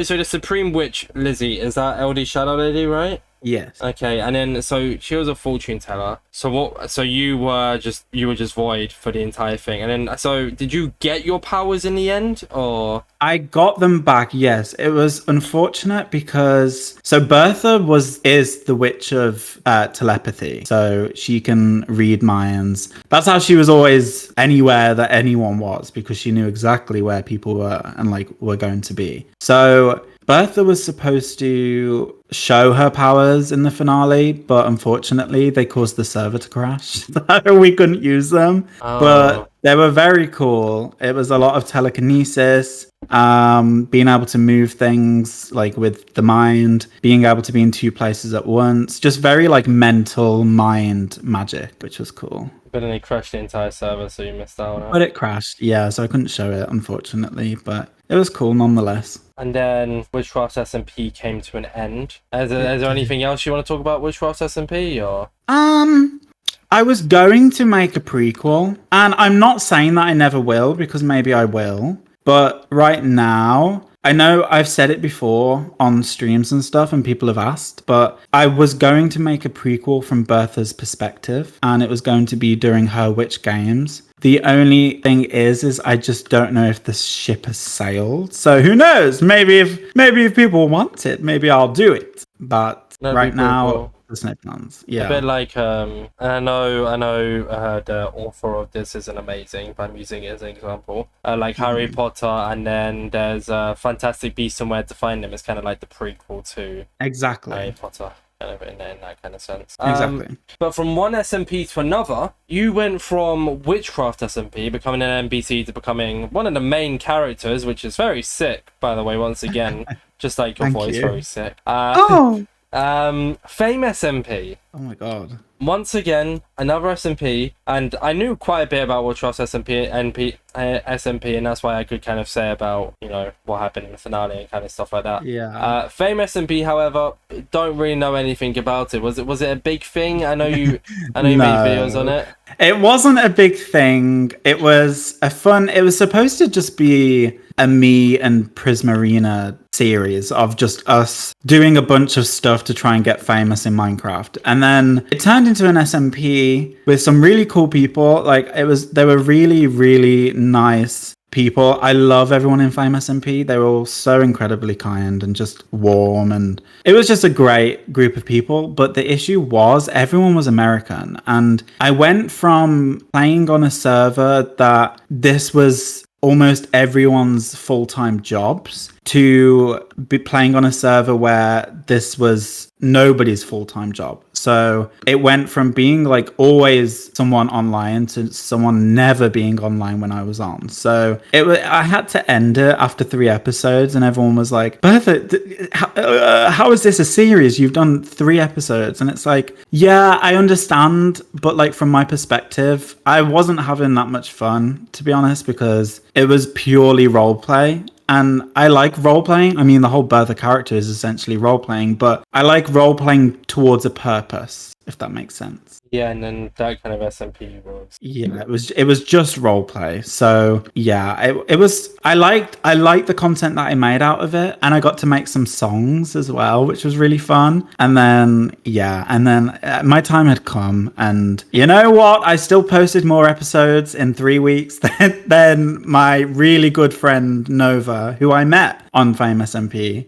the Supreme Witch Lizzie, is that LD Shadow Lady, right? Yes. Okay, and then so she was a fortune teller. So what? So you were just void for the entire thing, and then so did you get your powers in the end, or? I got them back. Yes, it was unfortunate because Bertha is the witch of telepathy, so she can read minds. That's how she was always anywhere that anyone was, because she knew exactly where people were and like were going to be. So Bertha was supposed to show her powers in the finale, but unfortunately they caused the server to crash, so we couldn't use them. But they were very cool. It was a lot of telekinesis, being able to move things like with the mind, being able to be in 2 places at once, just very like mental mind magic, which was cool. But then they crashed the entire server, so you missed out on it. But it crashed, yeah, so I couldn't show it, unfortunately, but it was cool nonetheless. And then WitchCraft SMP came to an end. Is there anything else you want to talk about WitchCraft SMP, or? I was going to make a prequel, and I'm not saying that I never will, because maybe I will. But right now, I know I've said it before on streams and stuff, and people have asked, but I was going to make a prequel from Bertha's perspective, and it was going to be during her Witch Games. The only thing is I just don't know if the ship has sailed. So who knows? Maybe if people want it, maybe I'll do it. But right now, cool. there's no plans. Yeah. A bit like and I know the author of this isn't amazing, but I'm using it as an example. Like Harry Potter, and then there's Fantastic Beasts and Where to Find Them. It's kind of like the prequel to Harry Potter. Kind of in that kind of sense. Exactly. But from one SMP to another, you went from WitchCraft SMP, becoming an NPC, to becoming one of the main characters, which is very sick, by the way, once again. Just like your voice, very sick. Fame SMP. Oh my god. Once again, another SMP, and I knew quite a bit about WitchCraft SMP, and that's why I could kind of say about, you know, what happened in the finale and kind of stuff like that. Yeah. Fame SMP, however, don't really know anything about it. Was it a big thing? I know you made videos on it. It wasn't a big thing. It was it was supposed to just be a me and Prismarina series of just us doing a bunch of stuff to try and get famous in Minecraft. And then it turned into an SMP with some really cool people. Like they were really, really nice people. I love everyone in Fame SMP. They were all so incredibly kind and just warm, and it was just a great group of people. But the issue was everyone was American, and I went from playing on a server that this was almost everyone's full-time jobs to be playing on a server where this was nobody's full-time job. So it went from being like always someone online to someone never being online when I was on. So I had to end it after 3 episodes, and everyone was like, Bertha, how is this a series? You've done 3 episodes. And it's like, yeah, I understand. But like from my perspective, I wasn't having that much fun, to be honest, because it was purely roleplay. And I like role-playing. I mean, the whole Bertha character is essentially role-playing, but I like role-playing towards a purpose, if that makes sense. Yeah, and then that kind of SMP works. Yeah, it was just roleplay. So yeah, it was. I liked the content that I made out of it, and I got to make some songs as well, which was really fun. And then my time had come, and you know what? I still posted more episodes in 3 weeks than my really good friend Nova, who I met on Fame SMP,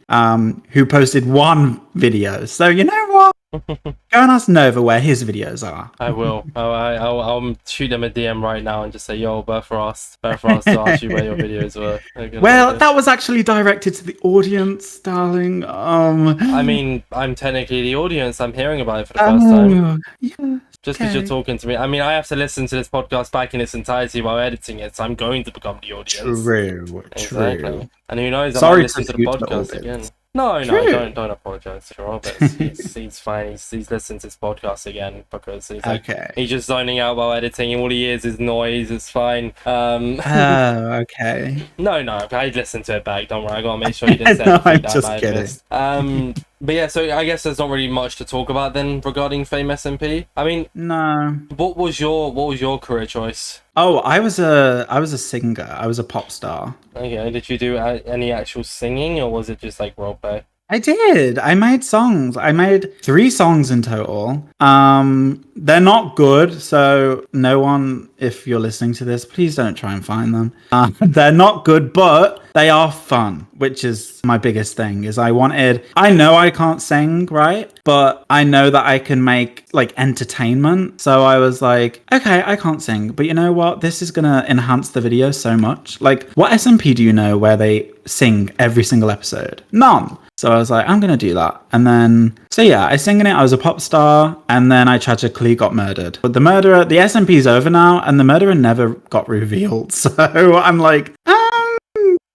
who posted 1 video. So you know what? Go and ask Nova where his videos are. I will. I'll shoot them a DM right now and just say, yo, Bertha asked to ask you where your videos were. Well, that was actually directed to the audience, darling. I mean, I'm technically the audience. I'm hearing about it for the first time. Yeah. Just because you're talking to me. I mean, I have to listen to this podcast back in its entirety while editing it, so I'm going to become the audience. True. And who knows, I might listen to the podcast again. No, don't apologize to Robert. He's fine. He's listened to his podcast again because he's like, he's just zoning out while editing, and all he hears is noise. It's fine. Okay. No, I listened to it back. Don't worry. I gotta make sure you didn't say no, I'm that just kidding. But yeah, so I guess there's not really much to talk about then regarding Fame SMP. I mean, no. What was your career choice? Oh, I was a singer. I was a pop star. Okay, did you do any actual singing, or was it just like roleplay? I did. I made songs. I made 3 songs in total. They're not good, so no one, if you're listening to this, please don't try and find them. They're not good, but they are fun, which is my biggest thing. I know I can't sing, right? But I know that I can make like entertainment. So I was like, okay, I can't sing, but you know what? This is gonna enhance the video so much. Like, what SMP do you know where they sing every single episode? None. So I was like, I'm going to do that. And then, so yeah, I sang in it. I was a pop star. And then I tragically got murdered. But the SMP is over now. And the murderer never got revealed. So I'm like,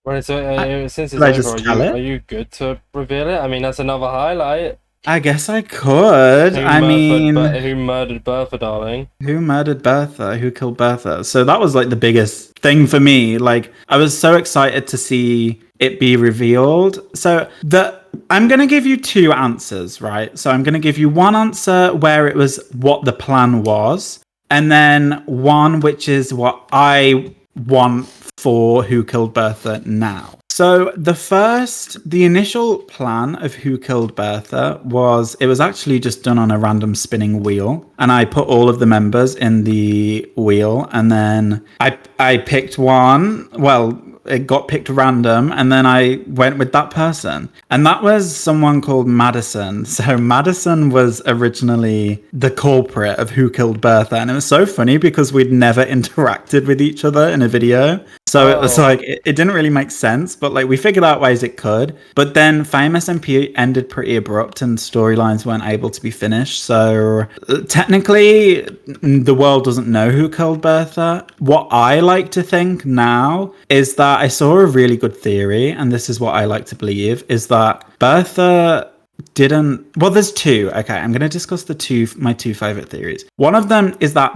Right, so since it's over, are you good to reveal it? I mean, that's another highlight. I guess I could. Who murdered BerthaDarling? Who murdered Bertha? Who killed Bertha? So that was like the biggest thing for me. Like, I was so excited to see it be revealed. So I'm going to give you two answers, right? So I'm going to give you one answer where it was what the plan was, and then one which is what I want for Who Killed Bertha now. So the initial plan of Who Killed Bertha it was actually just done on a random spinning wheel, and I put all of the members in the wheel, and then I picked one. Well, it got picked random, and then I went with that person, and that was someone called Madison. So Madison was originally the culprit of Who Killed Bertha, and it was so funny because we'd never interacted with each other in a video. So it was like, it didn't really make sense, but like we figured out ways it could. But then Fame SMP ended pretty abrupt and storylines weren't able to be finished. So technically, the world doesn't know Who Killed Bertha. What I like to think now is that I saw a really good theory, and this is what I like to believe, is that Bertha there's two. Okay, I'm going to discuss my two favorite theories. One of them is that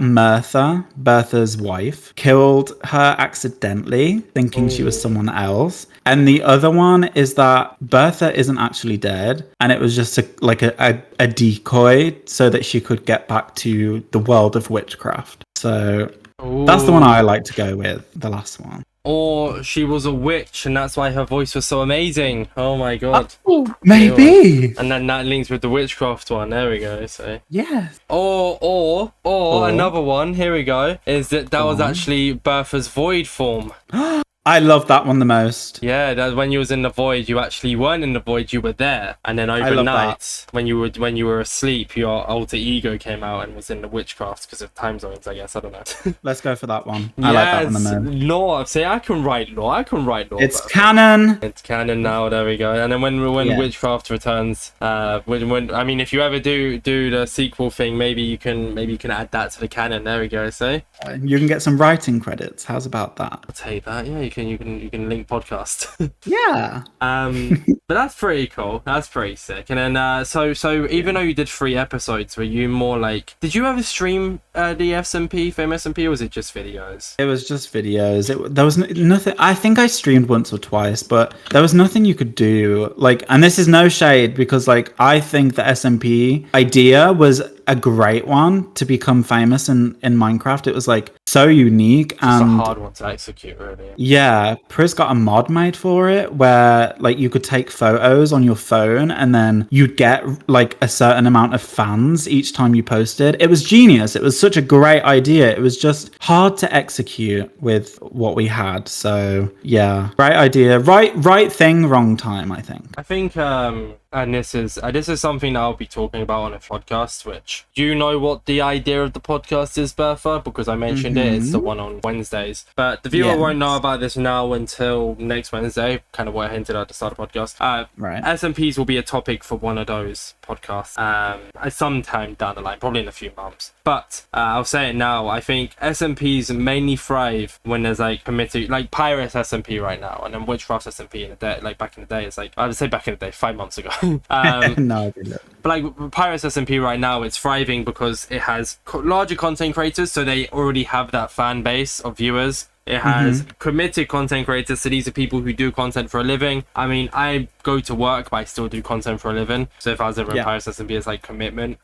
Bertha's wife, killed her accidentally, thinking she was someone else. And the other one is that Bertha isn't actually dead, and it was just a decoy so that she could get back to the world of witchcraft. So that's the one I like to go with, the last one. Or she was a witch, and that's why her voice was so amazing. Oh my god. Oh, maybe. And then that links with the witchcraft one. There we go. So yes. Or another one. Here we go. Is that was actually Bertha's void form. I love that one the most. Yeah, that when you was in the void, you actually weren't in the void, you were there. And then overnight, when you were asleep, your alter ego came out and was in the witchcraft because of time zones, I guess. I don't know. Let's go for that one. I like that one the most. Lore. See, I can write lore. It's canon. It's canon now. There we go. And then when witchcraft returns, when if you ever do the sequel thing, maybe you can add that to the canon. There we go. See. You can get some writing credits. How's about that? I'll take that. Yeah, you can link podcast. Yeah. But that's pretty cool. That's pretty sick. And then so even though you did 3 episodes, were you more like, did you ever stream the SMP, Fame SMP, or was it just videos? It was just videos. There was nothing. I think I streamed once or twice, but there was nothing you could do. Like, and this is no shade, because like I think the SMP idea was a great one to become famous in Minecraft. It was like so unique, and it's a hard one to execute, really. Yeah, Priz got a mod made for it where like you could take photos on your phone, and then you'd get like a certain amount of fans each time you posted. It was genius. It was such a great idea. It was just hard to execute with what we had. So yeah, right idea, right thing, wrong time, I think. And this is something that I'll be talking about on a podcast, which, do you know what the idea of the podcast is, Bertha? Because I mentioned it. It's the one on Wednesdays. But the viewer won't know about this now until next Wednesday, kind of what I hinted at the start of the podcast. Right. SMPs will be a topic for one of those podcasts sometime down the line, probably in a few months. But I'll say it now. I think SMPs mainly thrive when there's like committed, like Pirates SMP right now, and then Witchcraft SMP in the day, like back in the day. It's like, I would say back in the day, 5 months ago. No, I didn't. But like Pirates SMP right now, it's thriving because it has larger content creators, so they already have that fan base of viewers. It has committed content creators, so these are people who do content for a living. I mean, I go to work, but I still do content for a living. So if I was ever in Pirates SMP, it's like commitment.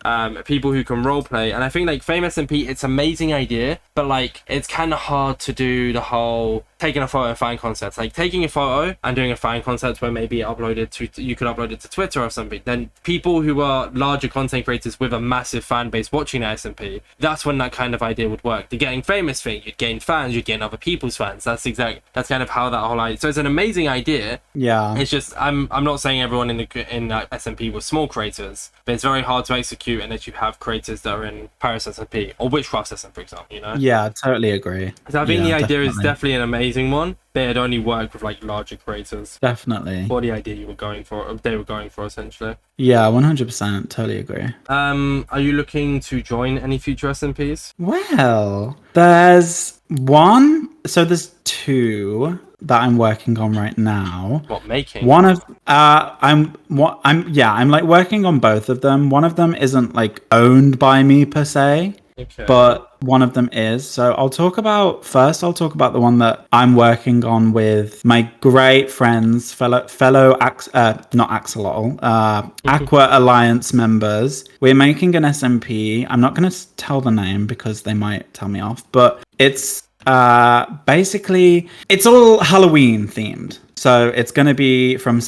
People who can roleplay. And I think like Fame SMP, it's an amazing idea, but like it's kind of hard to do the whole taking a photo and fan concept. Like taking a photo and doing a fan concept where maybe you could upload it to Twitter or something. Then people who are larger content creators with a massive fan base watching the SMP, that's when that kind of idea would work. The getting famous thing, you'd gain fans, you'd gain other people's fans. That's kind of how that whole idea. So it's an amazing idea. Yeah. It's just I'm not saying everyone in SMP was small creators, but it's very hard to execute unless you have creators that are in Paris SMP or Witchcraft SMP, for example. You know. Yeah, totally agree. So I think the idea is definitely an amazing one. But it only work with like larger creators. Definitely. Or the idea they were going for essentially. Yeah, 100%. Totally agree. Are you looking to join any future SMPs? Well, there's one. So there's 2 that I'm working on right now. What, making? One of I'm like working on both of them. One of them isn't like owned by me per se. Okay. But one of them is. So I'll talk about the one that I'm working on with my great friends, not Axolotl, Aqua Alliance members. We're making an SMP. I'm not going to tell the name because they might tell me off, but it's basically it's all Halloween themed. So it's going to be from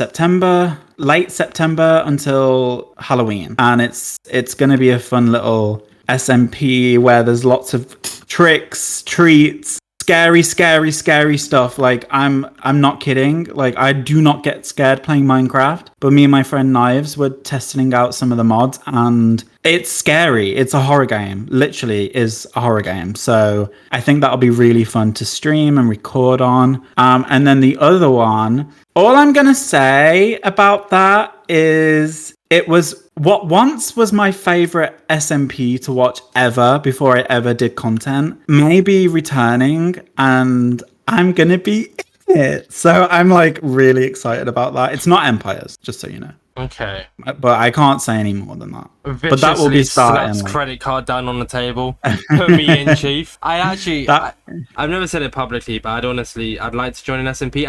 late September until Halloween, and it's going to be a fun little SMP where there's lots of tricks, treats, scary stuff. Like I'm not kidding. Like I do not get scared playing Minecraft, but me and my friend Knives were testing out some of the mods, and it's scary. It's a horror game. Literally is a horror game. So I think that'll be really fun to stream and record on. And then the other one, all I'm gonna say about that is it was what once was my favorite SMP to watch ever before I ever did content, maybe returning, and I'm gonna be in it. So I'm like really excited about that. It's not Empires, just so you know. Okay. But I can't say any more than that. Viciously but that will be starting. Slaps credit card down on the table. Put me in, chief. I've never said it publicly, but I'd like to join an SMP.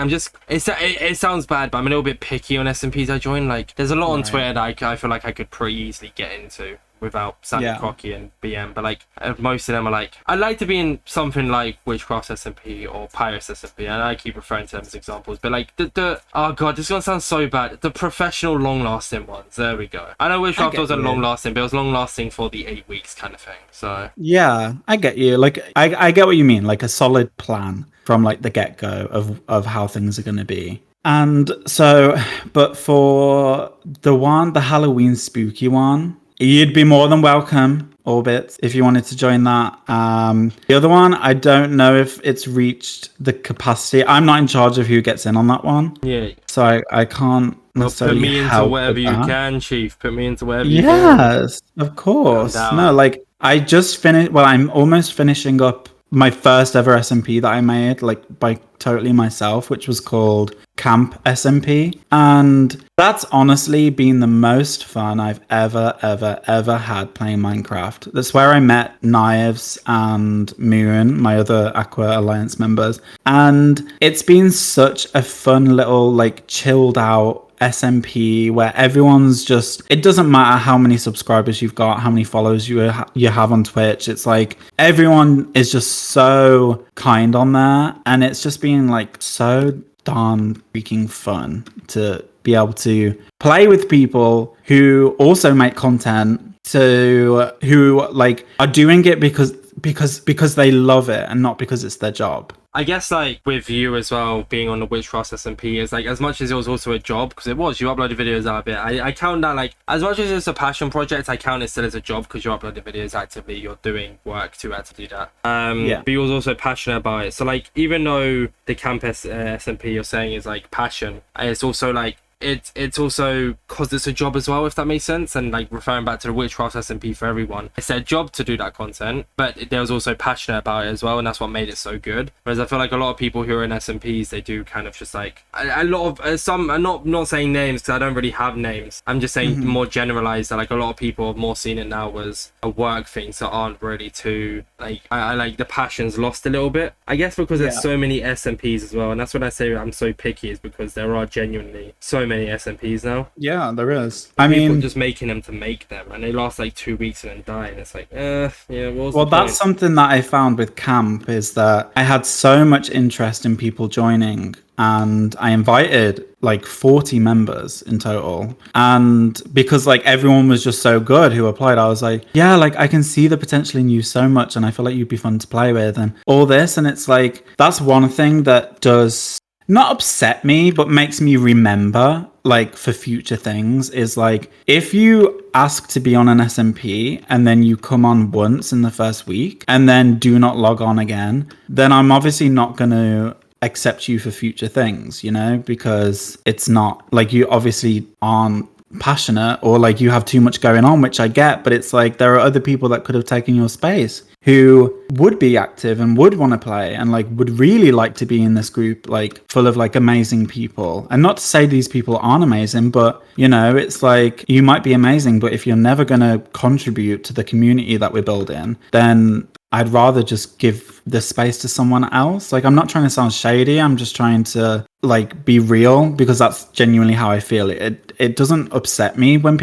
It sounds bad, but I'm a little bit picky on SMPs I join. Like, there's a lot on Twitter that I feel like I could pretty easily get into without sounding cocky and BM, but like most of them are like, I'd like to be in something like WitchCraft SMP or Pirates SMP, and I keep referring to them as examples, but like the oh god, this is gonna sound so bad, the professional long-lasting ones. There we go. I know WitchCraft wasn't long-lasting, but it was long-lasting for the 8 weeks kind of thing. So yeah, I get you. Like I get what you mean, like a solid plan from like the get-go of how things are going to be. And so, but for the Halloween spooky one, you'd be more than welcome, Orbit, if you wanted to join that. The other one, I don't know if it's reached the capacity. I'm not in charge of who gets in on that one. Yeah. So I can't necessarily put me into wherever you can, Chief. Put me into wherever you can. Yes, of course. No, like I just finished. Well, I'm almost finishing up my first ever SMP that I made, like by totally myself, which was called Camp SMP. And that's honestly been the most fun I've ever had playing Minecraft. That's where I met Knives and Moon, my other Aqua Alliance members. And it's been such a fun little, like, chilled out SMP where everyone's just, it doesn't matter how many subscribers you've got, how many followers you have on Twitch. It's like everyone is just so kind on there, and it's just been like so darn freaking fun to be able to play with people who also make content, who like are doing it because they love it and not because it's their job. I guess like with you as well being on the WitchCraft SMP is like, as much as it was also a job, because you uploaded videos out of it, I count that like, as much as it's a passion project, I count it still as a job because you're uploading videos actively, you're doing work to actively do that. But you was also passionate about it. So like, even though the Camp SMP you're saying is like passion, it's also like, it's also because it's a job as well, if that makes sense. And like referring back to the Witchcraft SMP for everyone, it's their job to do that content, but there was also passionate about it as well, and that's what made it so good. Whereas I feel like a lot of people who are in SMPs, they do kind of just like a lot of some. I'm not saying names because I don't really have names. I'm just saying more generalized that like a lot of people have more seen it now as a work thing, so aren't really too like I like the passion's lost a little bit. I guess because there's so many SMPs as well, and that's what I say I'm so picky, is because there are genuinely so many SMPs now. Yeah, there is. I mean, just making them to make them, and they last like 2 weeks and then die, and it's like, well, that's something that I found with Camp, is that I had so much interest in people joining, and I invited like 40 members in total. And because like everyone was just so good who applied, I was like, yeah, like I can see the potential in you so much, and I feel like you'd be fun to play with and all this. And it's like, that's one thing that does not upset me, but makes me remember like for future things, is like, if you ask to be on an SMP and then you come on once in the first week and then do not log on again, then I'm obviously not going to accept you for future things, you know, because it's not like you obviously aren't passionate, or like you have too much going on, which I get, but it's like there are other people that could have taken your space who would be active and would want to play and like would really like to be in this group like full of like amazing people. And not to say these people aren't amazing, but you know, it's like you might be amazing, but if you're never going to contribute to the community that we're building, then I'd rather just give the space to someone else. Like, I'm not trying to sound shady. I'm just trying to like be real because that's genuinely how I feel. It doesn't upset me when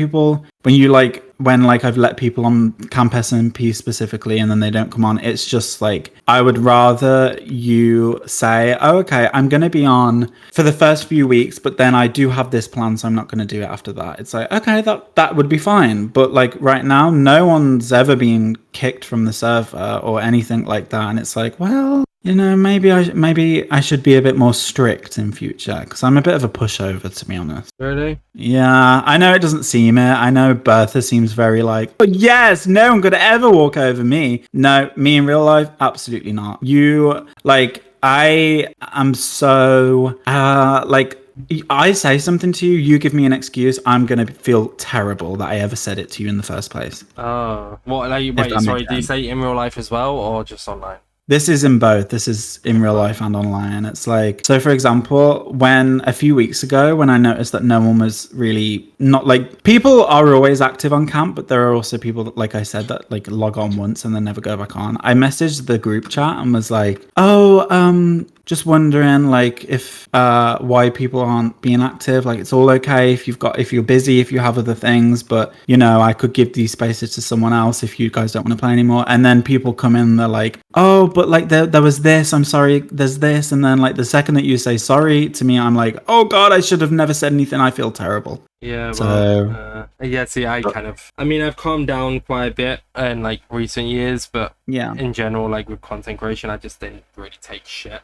I've let people on Camp SMP specifically and then they don't come on. It's just like, I would rather you say, oh, okay, I'm going to be on for the first few weeks, but then I do have this plan, so I'm not going to do it after that. It's like, okay, that would be fine. But like right now, no one's ever been kicked from the server or anything like that. And it's like, well, you know, maybe I should be a bit more strict in future because I'm a bit of a pushover, to be honest. Really? Yeah, I know it doesn't seem it. I know Bertha seems very like, oh yes, no one could ever walk over me. No, me in real life, absolutely not. You like, I am so like. I say something to you, you give me an excuse, I'm gonna feel terrible that I ever said it to you in the first place. Oh, what? Like, wait, sorry. Do you say in real life as well, or just online? This is in both. This is in real life and online. It's like, so for example, when a few weeks ago, when I noticed that no one was really not like, people are always active on camp, but there are also people that, like I said, that like log on once and then never go back on. I messaged the group chat and was like, oh, just wondering like if why people aren't being active. Like, it's all okay if you're busy, if you have other things, but you know, I could give these spaces to someone else if you guys don't want to play anymore. And then people come in, they're like, oh, but like there was this, I'm sorry, there's this. And then like the second that you say sorry to me, I'm like, oh God, I should have never said anything. I feel terrible. Yeah, So well, yeah, see, I mean, I've calmed down quite a bit in like recent years, but yeah, in general, like with content creation, I just didn't really take shit.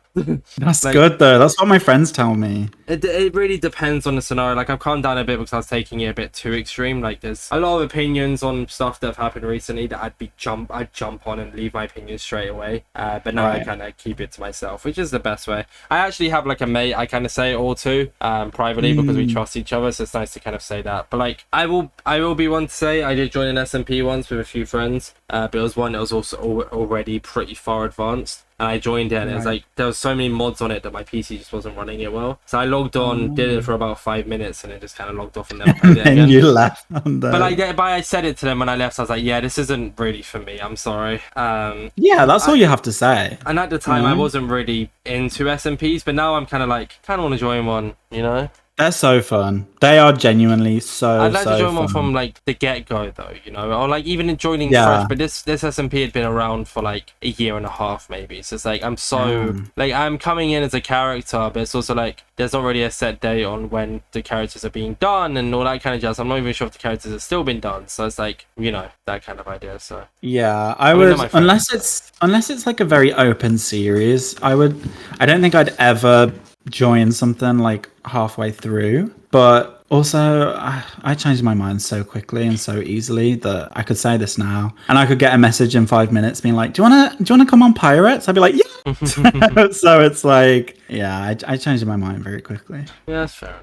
that's like, good though. That's what my friends tell me. It really depends on the scenario. Like, I've calmed down a bit because I was taking it a bit too extreme. Like, there's a lot of opinions on stuff that have happened recently that I'd jump on and leave my opinions straight away. But now I kind of keep it to myself, which is the best way. I actually have like a mate I kind of say it all to privately because we trust each other, so it's nice to kind of say that. But like, I will be one to say I did join an SMP once with a few friends, but it was one that was also already pretty far advanced. And I joined it, and it was like, there was so many mods on it that my PC just wasn't running it well. So I logged on, did it for about 5 minutes, and it just kind of logged off and never played it again. And you left on that. But like, I said it to them when I left. So I was like, yeah, this isn't really for me. I'm sorry. Yeah, that's all you have to say. And at the time, I wasn't really into SMPs, but now I'm kind of want to join one, you know? They're so fun. They are genuinely so I'd like to join fun. one from like the get-go though, you know, or like even joining fresh. But this SMP had been around for like a year and a half maybe. So it's like, I'm so like, I'm coming in as a character, but it's also like there's not really a set date on when the characters are being done and all that kind of jazz. I'm not even sure if the characters have still been done. So it's like, you know, that kind of idea. So yeah, I would, unless it's like a very open series, I don't think I'd ever join something like halfway through. But also, I changed my mind so quickly and so easily that I could say this now, and I could get a message in 5 minutes being like, "Do you wanna come on Pirates?" I'd be like, "Yeah." So it's like, yeah, I changed my mind very quickly. Yeah, that's fair.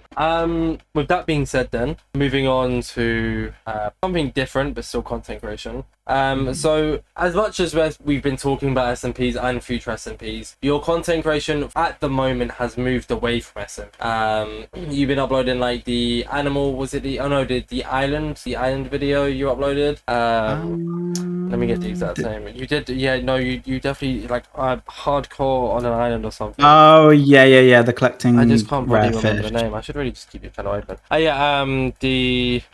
With that being said, then moving on to something different but still content creation. So as much as we've been talking about SMPs and future SMPs, your content creation at the moment has moved away from SMP. You've been uploading like the animal, was it the island video you uploaded? Let me get the exact name. You did, yeah, no, you definitely like hardcore on an island or something. Oh yeah, the collecting. I just can't really remember fish. the name. I should really just keep it kind of open.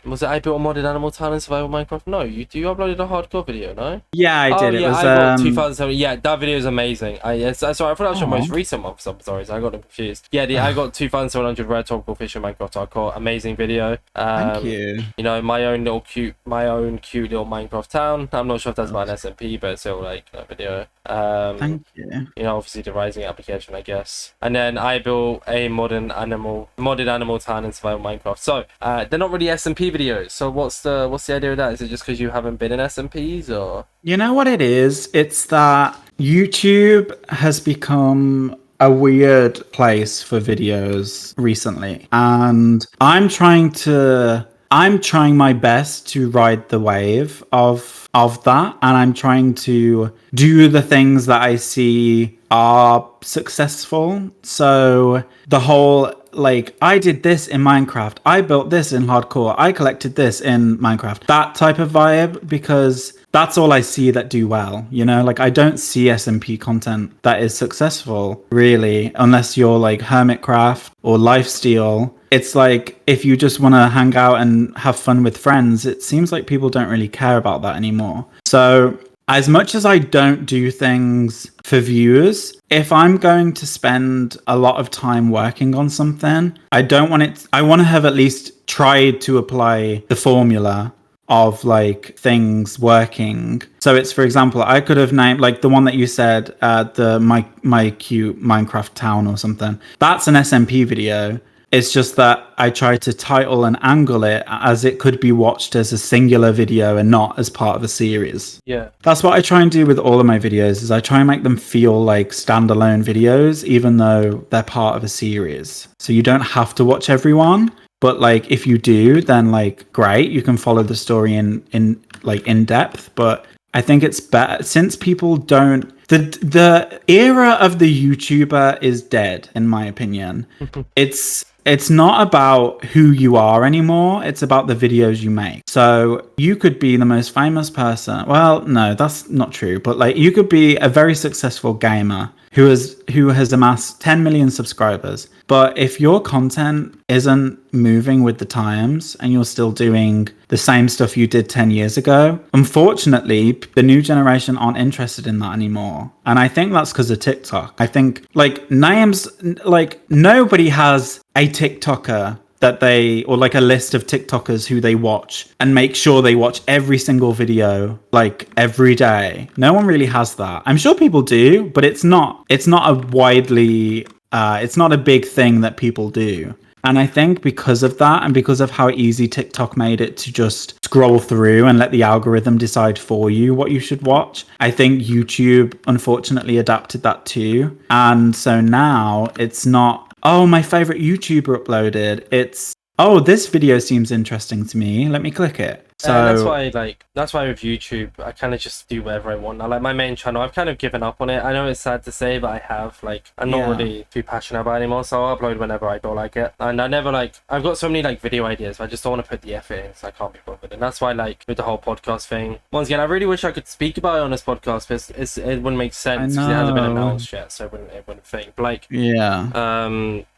Was it I built a modded animal town in survival Minecraft? No, you uploaded a hardcore video, no? Yeah, I did. Yeah, it was I got 2007. Yeah, that video is amazing. Sorry, I thought that was your most recent one. I'm sorry, so I got them confused. Yeah, I got 2,700 rare topical fish in Minecraft hardcore. Amazing video. Thank you. You know, my own cute little Minecraft town. I'm not sure if that's about an SMP, but it's still like a video. Thank you. You know, obviously the Rising application, I guess. And then I built a modded animal town in survival Minecraft. So they're not really SMP videos. So what's the idea of that? Is it just because you haven't been in SMPs, or? You know what it is? It's that YouTube has become a weird place for videos recently, and I'm trying my best to ride the wave of that, and I'm trying to do the things that I see are successful. So the whole like, I did this in Minecraft, I built this in hardcore, I collected this in Minecraft, that type of vibe, because that's all I see that do well, you know? Like, I don't see SMP content that is successful, really, unless you're like Hermitcraft or Lifesteal. It's like, if you just want to hang out and have fun with friends, it seems like people don't really care about that anymore. So as much as I don't do things for viewers, if I'm going to spend a lot of time working on something, I don't want it, I want to have at least tried to apply the formula of like things working. So it's, for example, I could have named like the one that you said, the my cute Minecraft town or something. That's an SMP video. It's just that I try to title and angle it as it could be watched as a singular video and not as part of a series. Yeah. That's what I try and do with all of my videos, is I try and make them feel like standalone videos, even though they're part of a series. So you don't have to watch everyone, but like if you do, then like great, you can follow the story in like in depth. But I think it's better since people don't, the era of the YouTuber is dead, in my opinion. It's not about who you are anymore. It's about the videos you make. So you could be the most famous person. Well, no, that's not true. But like, you could be a very successful gamer who has amassed 10 million subscribers. But if your content isn't moving with the times and you're still doing the same stuff you did 10 years ago, unfortunately, the new generation aren't interested in that anymore. And I think that's because of TikTok. I think like names, like nobody has a TikToker that they, or like a list of TikTokers who they watch and make sure they watch every single video like every day. No one really has that. I'm sure people do, but it's not a widely it's not a big thing that people do. And I think because of that, and because of how easy TikTok made it to just scroll through and let the algorithm decide for you what you should watch, I think YouTube unfortunately adapted that too. And so now it's not, oh, my favorite YouTuber uploaded. It's, oh, this video seems interesting to me, let me click it. So that's why with YouTube I kind of just do whatever I want now. Like my main channel, I've kind of given up on it. I know it's sad to say, but I have. Like, I'm not really too passionate about it anymore, so I'll upload whenever I feel like it. And I never like, I've got so many like video ideas, but I just don't want to put the effort in, so I can't be bothered. And that's why, like, with the whole podcast thing, once again, I really wish I could speak about it on this podcast, but it wouldn't make sense because it hasn't been announced yet, so it wouldn't think. But like,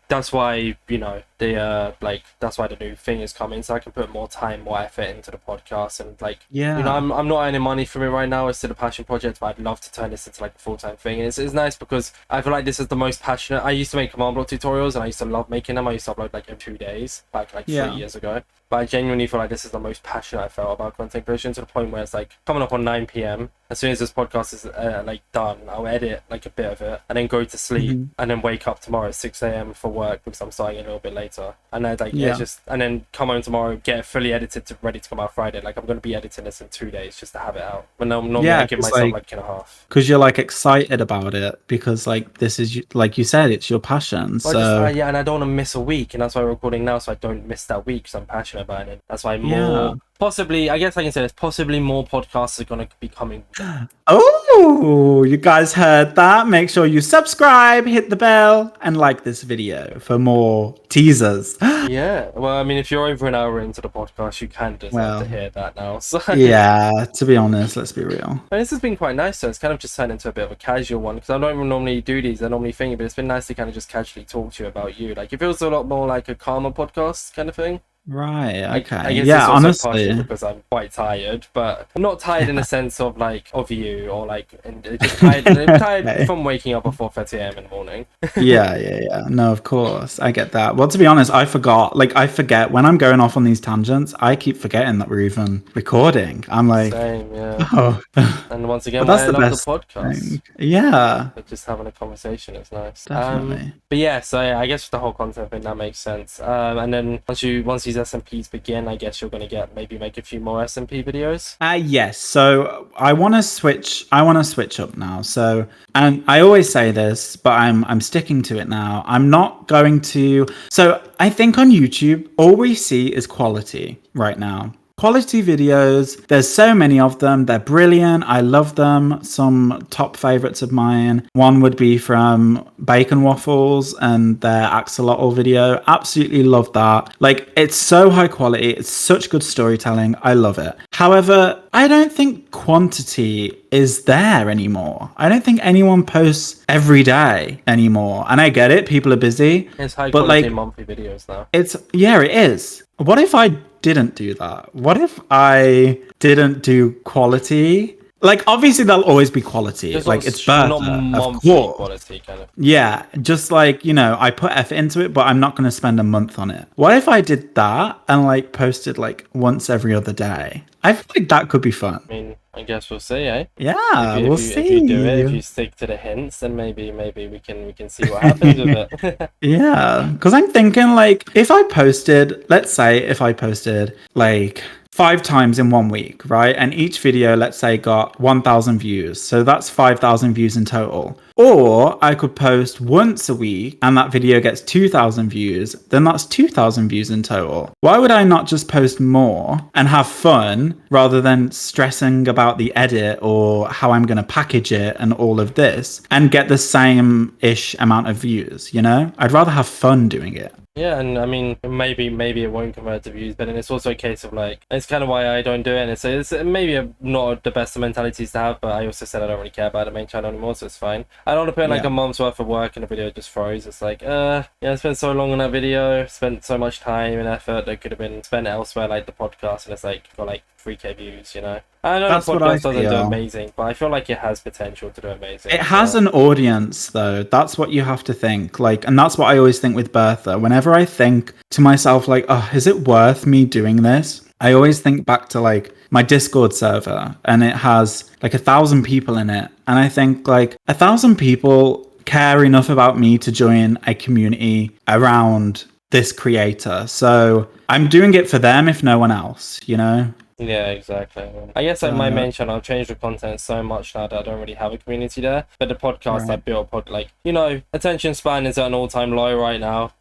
that's why, you know, that's why the new thing is coming, so I can put more time, more effort into the podcast. And like, you know, I'm not earning money from it right now. It's still a passion project, but I'd love to turn this into like a full-time thing. And it's nice because I feel like this is the most passionate. I used to make command block tutorials and I used to love making them. I used to upload like every 2 days back like 3 years ago. But I genuinely feel like this is the most passionate I felt about content creation, to the point where it's like coming up on 9 p.m. As soon as this podcast is like done, I'll edit like a bit of it and then go to sleep and then wake up tomorrow at 6 a.m. for work because I'm starting a little bit later. And then like it's just, and then come home tomorrow, get it fully edited ready to come out Friday. Like I'm going to be editing this in 2 days just to have it out. But normally I give myself like a half. Because you're like excited about it, because like this is, like you said, it's your passion. Well, so and I don't want to miss a week, and that's why we're recording now, so I don't miss that week because I'm passionate about it. That's why more possibly, I guess I can say this, possibly more podcasts are going to be coming. Oh, you guys heard that? Make sure you subscribe, hit the bell, and like this video for more teasers. Yeah, well, I mean, if you're over an hour into the podcast, you can deserve to hear that now. So yeah, to be honest, let's be real. And this has been quite nice, so it's kind of just turned into a bit of a casual one, because I don't even normally do these, I normally think, but it's been nice to kind of just casually talk to you about you. Like, it feels a lot more like a calmer podcast kind of thing. Right, okay. I guess yeah, it's also honestly, because I'm quite tired, but I'm not tired in the sense of like of you, or like, and just tired from waking up at 4:30 a.m. in the morning. yeah. No, of course, I get that. Well, to be honest, I forget when I'm going off on these tangents. I keep forgetting that we're even recording. I'm like, same, yeah. Oh. And once again, I love the podcast. Thing. Yeah, but just having a conversation is nice. Definitely. But yeah, so I guess with the whole content thing, that makes sense. And then once these SMPs begin, I guess you're going to make a few more SMP videos. Yes. So I want to switch up now. So, and I always say this, but I'm sticking to it now. I'm not going to. So I think on YouTube, all we see is quality right now. quality videos. There's so many of them. They're brilliant. I love them. Some top favorites of mine. One would be from Bacon Waffles and their Axolotl video. Absolutely love that. Like, it's so high quality. It's such good storytelling. I love it. However, I don't think quantity is there anymore. I don't think anyone posts every day anymore. And I get it. People are busy. It's high but quality like, monthly videos now. it is. What if I didn't do that? What if I didn't do quality? Like, obviously there'll always be quality. Just like, it's Bertha, not of monthly course. quality, kind of. Yeah, just like, you know, I put effort into it, but I'm not going to spend a month on it. What if I did that and like posted like once every other day? I feel like that could be fun. I mean, I guess we'll see, eh? Yeah, we'll see. If you do it, if you stick to the hints, then maybe we can see what happens with it. Yeah, because I'm thinking like if I posted, let's say if I posted like 5 times in 1 week, right? And each video, let's say, got 1,000 views. So that's 5,000 views in total. Or I could post once a week and that video gets 2,000 views. Then that's 2,000 views in total. Why would I not just post more and have fun rather than stressing about the edit or how I'm going to package it and all of this and get the same-ish amount of views, you know? I'd rather have fun doing it. Yeah, and I mean, maybe it won't convert to views, but then it's also a case of like, it's kind of why I don't do it. And it's maybe not the best of mentalities to have, but I also said I don't really care about the main channel anymore, so it's fine. I don't want to put in like a month's worth of work and the video just froze. It's like, yeah, I spent so long on that video, spent so much time and effort that could have been spent elsewhere, like the podcast, and it's like got like 3k views, you know. I know the podcast doesn't do amazing, but I feel like it has potential to do amazing. It has an audience, though. That's what you have to think. Like, and that's what I always think with Bertha. Whenever I think to myself, like, oh, is it worth me doing this? I always think back to like my Discord server, and it has like 1,000 people in it. And I think like 1,000 people care enough about me to join a community around this creator. So I'm doing it for them, if no one else, you know? Yeah, exactly. I guess like my main channel, I've changed the content so much now that I don't really have a community there. But the podcast I built, like, you know, attention span is at an all-time low right now.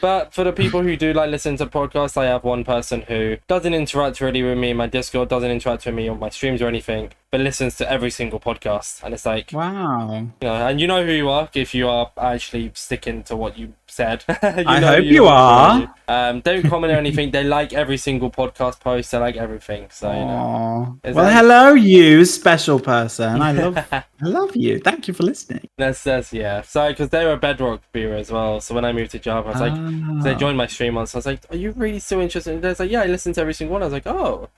But for the people who do like listen to podcasts, I have one person who doesn't interact really with me in my Discord, doesn't interact with me on my streams or anything, but listens to every single podcast. And it's like, wow. You know, and you know who you are if you are actually sticking to what you said. I hope you are. Don't comment or anything. They like every single podcast post. They like everything. So you know. Well, hello, you special person. I love you. Thank you for listening. That's yeah. So because they were a Bedrock viewer as well. So when I moved to Java, I was like, they joined my stream once. So I was like, are you really so interested? And they're like, yeah, I listened to every single one. I was like, oh,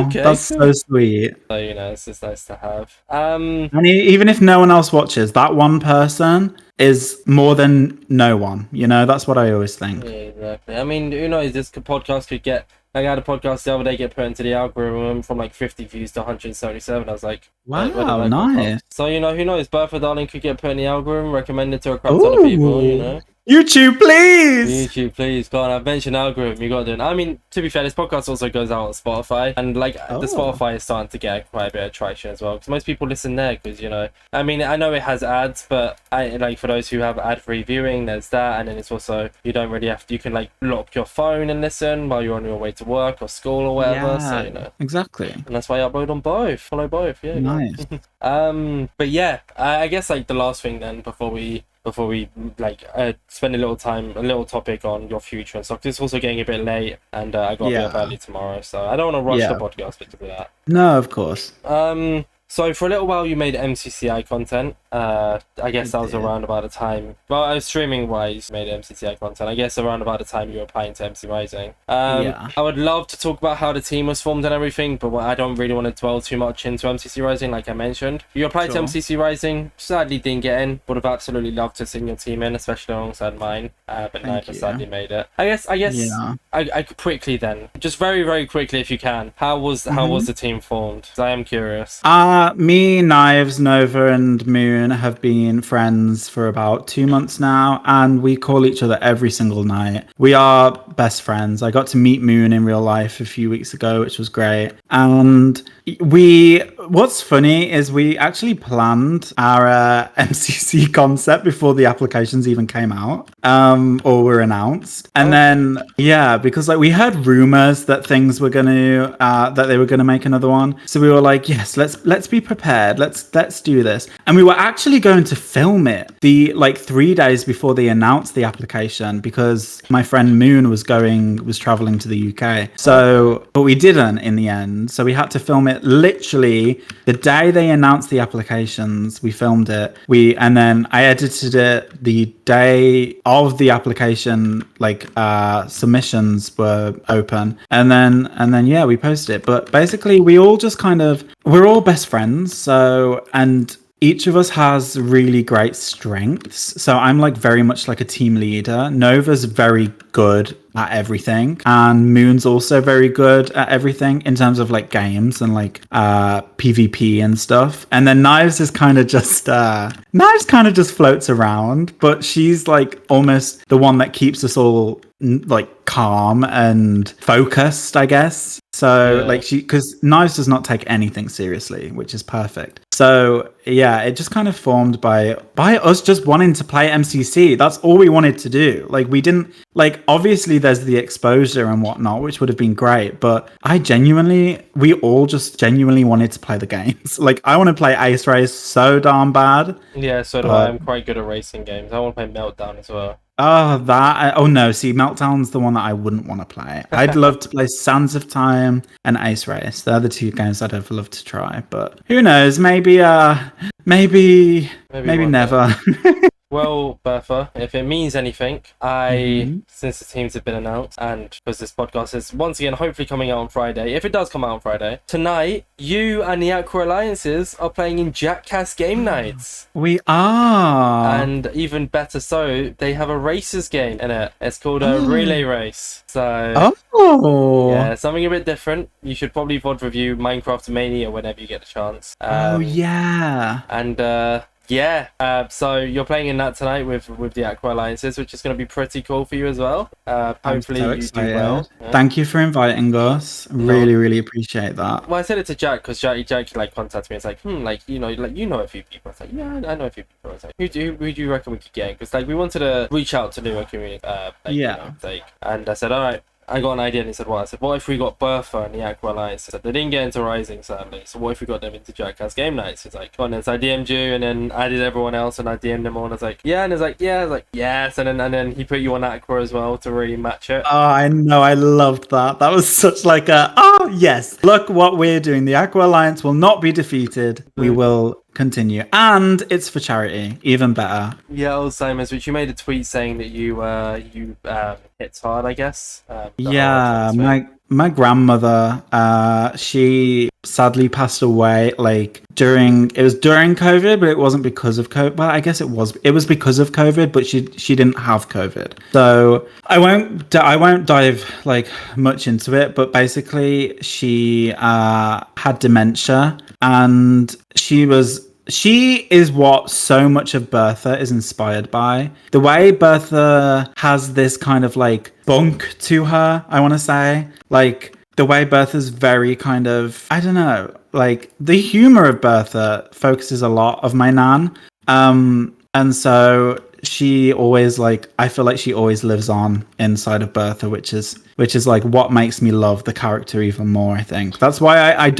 okay, that's so sweet. So you know, it's just nice to have. And even if no one else watches, that one person is more than no one. You know, that's what I always think. Yeah, exactly. I mean, who knows? This podcast could get. Like, I had a podcast the other day get put into the algorithm from like 50 views to 177. I was like, wow, nice. So, you know, who knows? BerthaDarling could get put in the algorithm, recommended to a crap ton of people, you know? YouTube, please! YouTube, please. Go on, I've mentioned algorithm, you got to do it. I mean, to be fair, this podcast also goes out on Spotify, and like, the Spotify is starting to get quite a bit of traction as well, because most people listen there, because, you know, I mean, I know it has ads, but like, for those who have ad-free viewing, there's that, and then it's also, you don't really have to, you can like lock your phone and listen while you're on your way to work or school or whatever, so, you know. Exactly. And that's why I upload on both, follow both, yeah. Nice. But yeah, I guess like the last thing then, before we like spend a little topic on your future and stuff. It's also getting a bit late, and I got a bit up early tomorrow, so I don't want to rush the podcast because of that. No, of course. So for a little while you made MCCI content. I guess that was around about the time. Well, streaming wise, you made MCCI content. I guess around about the time you were applying to MC Rising. I would love to talk about how the team was formed and everything, but I don't really want to dwell too much into MCC Rising, like I mentioned. You applied to MCC Rising, sadly didn't get in. Would have absolutely loved to sing your team in, especially alongside mine. But neither sadly made it. I guess I could quickly then, just very very quickly if you can. How was the team formed? 'Cause I am curious. Me, Knives, Nova, and Moon have been friends for about 2 months now, and we call each other every single night. We are best friends. I got to meet Moon in real life a few weeks ago, which was great. And What's funny is we actually planned our MCC concept before the applications even came out, or were announced. And then, yeah, because like we heard rumors that things were gonna, that they were gonna make another one. So we were like, yes, let's be prepared. Let's do this. And we were actually going to film it the like 3 days before they announced the application because my friend Moon was traveling to the UK. So, but we didn't in the end. So we had to film it literally the day they announced the applications. We filmed it. And then I edited it the day of the application, like submissions were open. And then yeah, we posted it. But basically we're all best friends. So, and each of us has really great strengths. So I'm like very much like a team leader. Nova's very good at everything, and Moon's also very good at everything in terms of like games and like PvP and stuff. And then Knives kind of just floats around, but she's like almost the one that keeps us all like calm and focused, I guess. So like because Knives does not take anything seriously, which is perfect. So yeah, it just kind of formed by us just wanting to play MCC. That's all we wanted to do. Like we didn't like, obviously there's the exposure and whatnot, which would have been great, but we all just genuinely wanted to play the games. Like I want to play Ace Race so darn bad. Yeah, so do I. I'm quite good at racing games. I want to play Meltdown as well. Oh no, see, Meltdown's the one that I wouldn't want to play. I'd love to play Sands of Time and Ace Race. They're the two games I'd have loved to try, but who knows, maybe never. Well, Bertha, if it means anything, since the teams have been announced, and because this podcast is once again hopefully coming out on Friday, if it does come out on Friday, tonight, you and the Aqua Alliances are playing in Jackcast Game Nights. We are. And even better so, they have a racers game in it. It's called a relay race. So, yeah, something a bit different. You should probably VOD review Minecraft Mania whenever you get the chance. Yeah. And, yeah, so you're playing in that tonight with the Aqua Alliances, which is going to be pretty cool for you as well. Hopefully you do well. Yeah. Thank you for inviting us. Really appreciate that. Well, I said it to Jack because Jack like contacted me. It's like, like you know a few people. I was like, yeah, I know a few people. I was like, who do you reckon we could get? Because like we wanted to reach out to newer community. And I said, all right. I got an idea, and he said, "What?" I said, "What if we got Bertha and the Aqua Alliance?" He said, "They didn't get into Rising, sadly. So what if we got them into Jackcast Game Nights?" He's like, "On." So I DM'd you, and then I did everyone else, and I DM'd them all. And I was like, "Yeah," and he's like, "Yeah," I was like, "Yes," and then he put you on Aqua as well to really match it. Oh, I know, I loved that. That was such like a yes. Look what we're doing. The Aqua Alliance will not be defeated. We will continue, and it's for charity. Even better. Yeah, Alzheimer's, which you made a tweet saying that you hits hard, I guess. Yeah, my grandmother, she sadly passed away like during COVID, but it wasn't because of COVID. Well, I guess it was because of COVID, but she didn't have COVID. So I won't dive like much into it, but basically she had dementia, and she is what so much of Bertha is inspired by. The way Bertha has this kind of like bunk to her, I want to say. Like the way Bertha's very kind of, I don't know, like the humor of Bertha focuses a lot of my nan. And so she always I feel like she always lives on inside of Bertha, which is like what makes me love the character even more. I think that's why I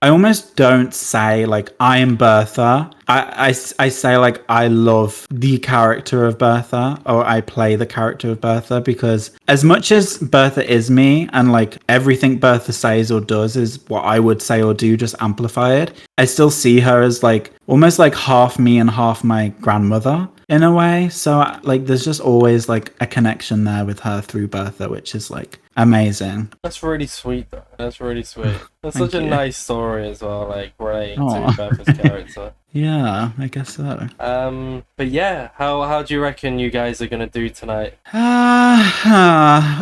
almost don't say like I am Bertha. I say like I love the character of Bertha, or I play the character of Bertha, because as much as Bertha is me and like everything Bertha says or does is what I would say or do, just amplified, I still see her as like almost like half me and half my grandmother in a way. So like there's just always like a connection there with her through Bertha, which is like amazing. That's really sweet though. That's really sweet. That's such a nice story as well, like relating to Bertha's character. Yeah, I guess so. But yeah, how do you reckon you guys are gonna do tonight?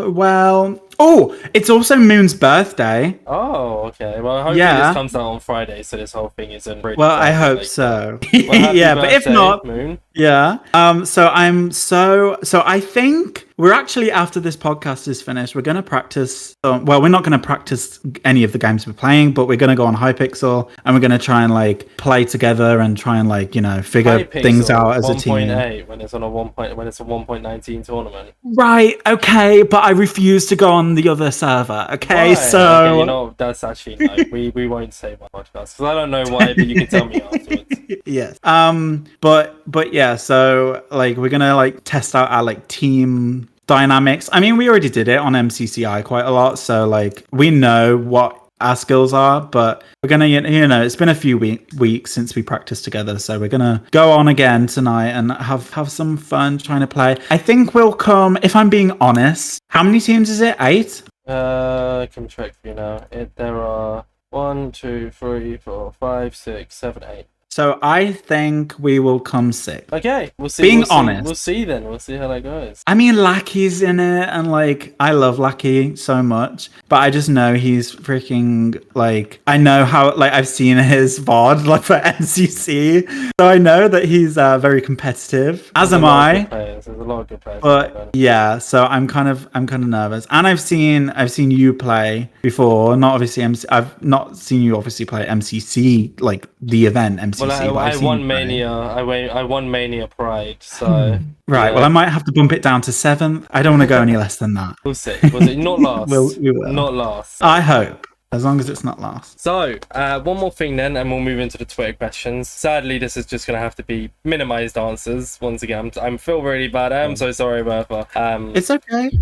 Well, Oh, it's also Moon's birthday. Oh, okay. Well, hopefully this comes out on Friday, so this whole thing isn't really. Well, I hope like so. Well, happy Yeah, but if birthday, not, Moon. yeah. So I think we're actually, after this podcast is finished, we're going to practice. Well, we're not going to practice any of the games we're playing, but we're going to go on Hypixel and we're going to try and like play together and try and like, you know, figure things out as a team. 1.8 when it's on a 1.19 tournament. Right. Okay, but I refuse to go on the other server. Okay, Why? so Okay, you know, that's actually no. we won't say my podcast because I don't know why, but you can tell me afterwards. Yes. But yeah, so like we're gonna like test out our like team dynamics. I mean, we already did it on MCCI quite a lot, so like we know what our skills are, but we're gonna, you know, it's been a few weeks since we practiced together, so we're gonna go on again tonight and have some fun trying to play. I think we'll come, if I'm being honest, how many teams is it? 8? I can check for you now. There are 1, 2, 3, 4, 5, 6, 7, 8. So I think we will come 6. Okay, we'll see. Being honest. We'll see then. We'll see how that goes. I mean, Lackey's in it, and like, I love Lackey so much, but I just know he's freaking, like, I know how, like, I've seen his VOD, like, for NCC, so I know that he's very competitive, as am I. There's a lot of good players. But yeah, so I'm kind of nervous, and I've seen you play before. Not obviously MC. I've not seen you obviously play MCC, like the event MCC. Well, I won Mania. I won Mania Pride. So right. Yeah. Well, I might have to bump it down to 7th. I don't want to go any less than that. We'll see. Was it not last? we will. Not last. I hope. As long as it's not last. So, one more thing then, and we'll move into the Twitter questions. Sadly, this is just going to have to be minimized answers. Once again, I feel really bad. I'm so sorry, Bertha. It's okay.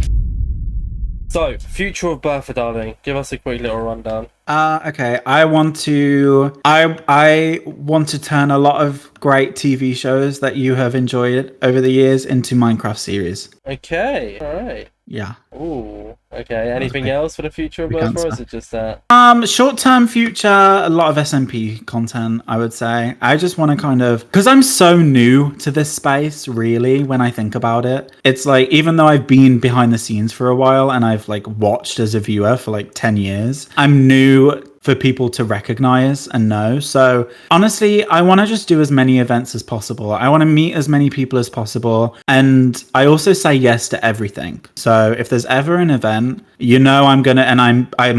So, future of BerthaDarling. Give us a quick little rundown. Okay. I want to turn a lot of great TV shows that you have enjoyed over the years into Minecraft series. Okay. All right. Yeah. Ooh. Okay. Anything else for the future of Bertha, or is it just that? Short-term future, a lot of SMP content, I would say. I just want to kind of, because I'm so new to this space, really, when I think about it. It's like, even though I've been behind the scenes for a while and I've like watched as a viewer for like 10 years, I'm new for people to recognize and know. So honestly, I want to just do as many events as possible. I want to meet as many people as possible. And I also say yes to everything. So if there's ever an event, you know, I'm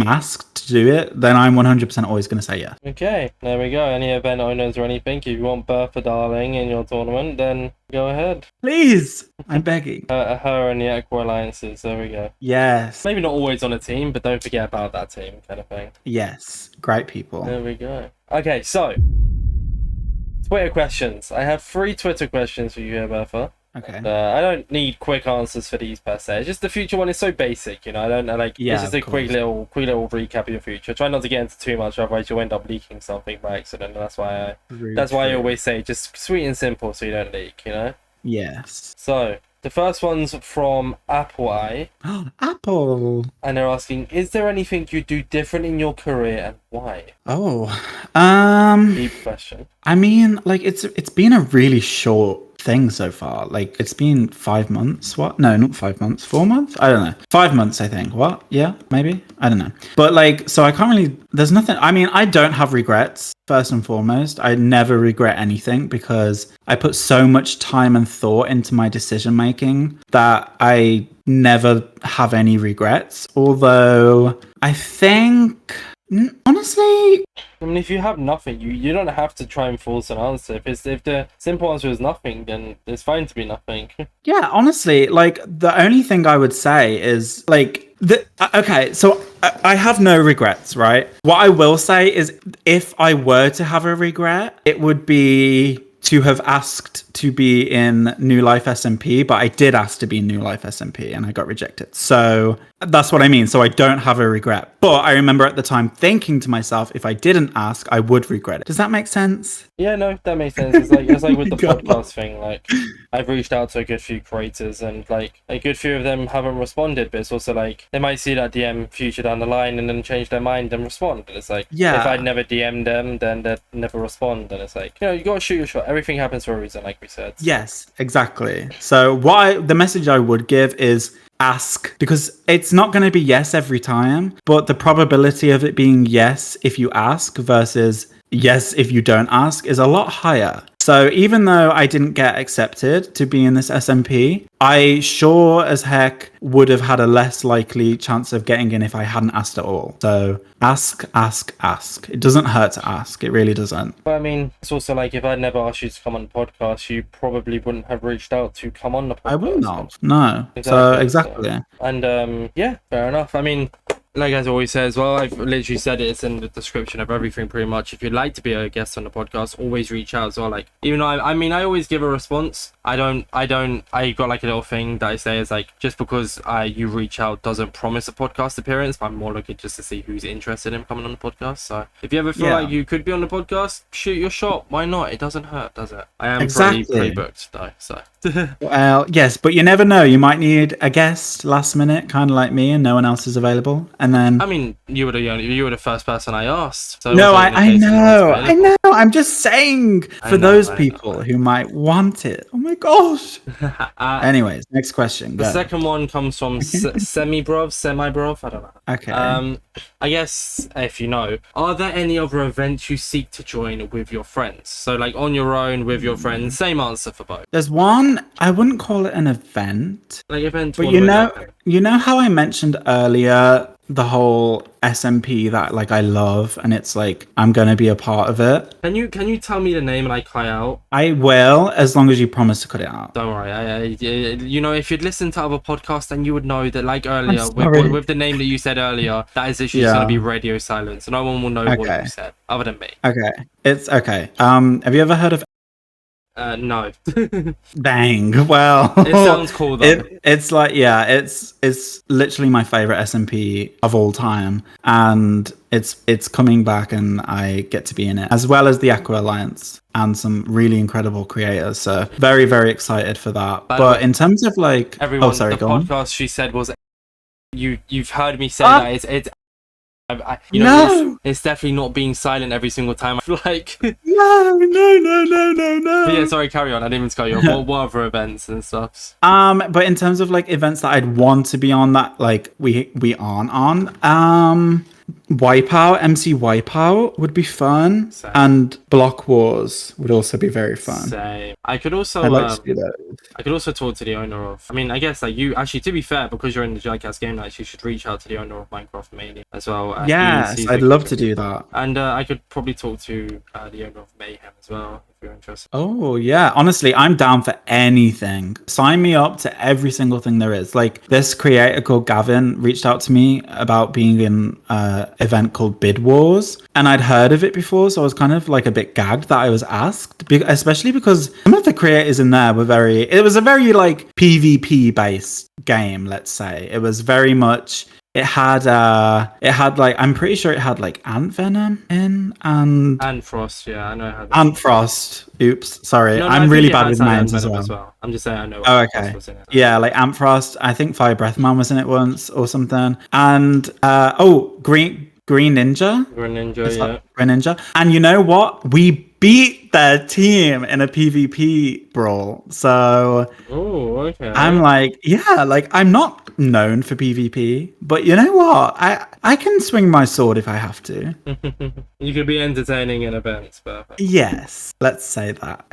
asked to do it, then I'm 100% always going to say yes. Okay, there we go. Any event owners or anything, if you want BerthaDarling in your tournament, then go ahead. Please, I'm begging. Her and the Aqua Alliances, there we go. Yes. Maybe not always on a team, but don't forget about that team, kind of thing. Yes, great people. There we go. Okay, so Twitter questions. I have 3 Twitter questions for you here, Bertha. Okay. I don't need quick answers for these per se. It's just the future one is so basic, you know. I don't like. Yeah, it's just a quick little recap of your future. Try not to get into too much, otherwise you'll end up leaking something by accident. And that's why I always say just sweet and simple, so you don't leak, you know. Yes. So the first one's from Apple Eye. Apple. And they're asking, is there anything you do different in your career and why? Oh. Deep question. I mean, like it's been a really short thing so far. Like it's been 5 months. What? No, not 5 months. 4 months? I don't know. 5 months, I think. What? Yeah, maybe. I don't know. But like, so I can't really. There's nothing. I mean, I don't have regrets. First and foremost, I never regret anything because I put so much time and thought into my decision making that I never have any regrets. Although I think, honestly, I mean, if you have nothing, you don't have to try and force an answer. If the simple answer is nothing, then it's fine to be nothing. Yeah, honestly, like the only thing I would say is like okay, so I have no regrets, right? What I will say is if I were to have a regret, it would be to have asked to be in New Life SMP, but I did ask to be in New Life SMP and I got rejected. So that's what I mean. So I don't have a regret. But I remember at the time thinking to myself, if I didn't ask, I would regret it. Does that make sense? Yeah, no, that makes sense. It's like with the podcast thing. Like, I've reached out to a good few creators, and like a good few of them haven't responded. But it's also like they might see that DM future down the line and then change their mind and respond. And it's like, yeah, if I'd never DM'd them, then they'd never respond. And it's like, you know, you gotta shoot your shot. Everything happens for a reason. Like we said. Yes, exactly. So the message I would give is ask, because it's not going to be yes every time, but the probability of it being yes if you ask versus yes if you don't ask is a lot higher. So even though I didn't get accepted to be in this SMP, I sure as heck would have had a less likely chance of getting in if I hadn't asked at all. So ask, ask, ask. It doesn't hurt to ask. It really doesn't. But I mean, it's also like if I'd never asked you to come on the podcast, you probably wouldn't have reached out to come on the podcast. I wouldn't have. No. Exactly, So exactly. So. And yeah, fair enough. I mean, like as I always say as well, I've literally said it's in the description of everything pretty much. If you'd like to be a guest on the podcast, always reach out as well. Like, even though I always give a response. I got like a little thing that I say is like, just because you reach out doesn't promise a podcast appearance, but I'm more looking just to see who's interested in coming on the podcast. So if you ever feel like you could be on the podcast, shoot your shot. Why not? It doesn't hurt, does it? I am pretty pre-booked though, so. Well, yes, but you never know. You might need a guest last minute, kind of like me, and no one else is available. And then, I mean, you were the first person I asked. So no, I know. I'm just saying for those people who might want it. Oh my gosh. Anyways, next question. The second one comes from semi-brov. I don't know. Okay. I guess if you know, are there any other events you seek to join with your friends? So like on your own with your friends. Same answer for both. There's one. I wouldn't call it an event. Like event. But you know how I mentioned earlier the whole SMP that like I love, and it's like I'm gonna be a part of it. Can you tell me the name and I cut out? I will, as long as you promise to cut it out. Don't worry. You know, if you'd listened to other podcasts, then you would know that, like earlier, with the name that you said earlier, that is actually gonna be radio silence, so no one will know what you said other than me. Okay, it's okay. Have you ever heard of? No. Dang. Well, it sounds cool though. It's like, yeah, it's literally my favorite SMP of all time, and it's coming back, and I get to be in it, as well as the Aqua Alliance and some really incredible creators. So very, very excited for that. But in terms of like, everyone, the podcast she said was, you've heard me say that it's. It's definitely not being silent every single time. I feel like no. But yeah, sorry, carry on. I didn't even tell you what other events and stuff. But in terms of like events that I'd want to be on that like we aren't on, Wipeout, MC Wipeout would be fun. Same. And Block Wars would also be very fun. Same. I could also to do that. I could also talk to the owner of, I mean, I guess like you actually, to be fair, because you're in the Jackass game nights, you should reach out to the owner of Minecraft Mania as well. Yes, I'd love to do that. And I could probably talk to the owner of Mayhem as well, if you're interested. Oh yeah, honestly, I'm down for anything. Sign me up to every single thing there is. Like this creator called Gavin reached out to me about being in event called Bid Wars, and I'd heard of it before, so I was kind of like a bit gagged that I was asked, especially because some of the creators in there were it was a very like PvP based game, let's say. It was very much, it had like, I'm pretty sure it had like ant venom in, and Frost. Yeah, I know how. Ant Frost. Oops, sorry. I'm really bad with names as well. I'm just saying I know. Oh, okay. Yeah, like Ant Frost. I think Fire Breath Man was in it once or something. And Green Ninja. Green Ninja, yeah. Green Ninja. And you know what? We beat their team in a PvP brawl. So okay. I'm like, yeah, like I'm not known for PvP, but you know what? I can swing my sword if I have to. You could be entertaining in events, perfect. Yes, let's say that.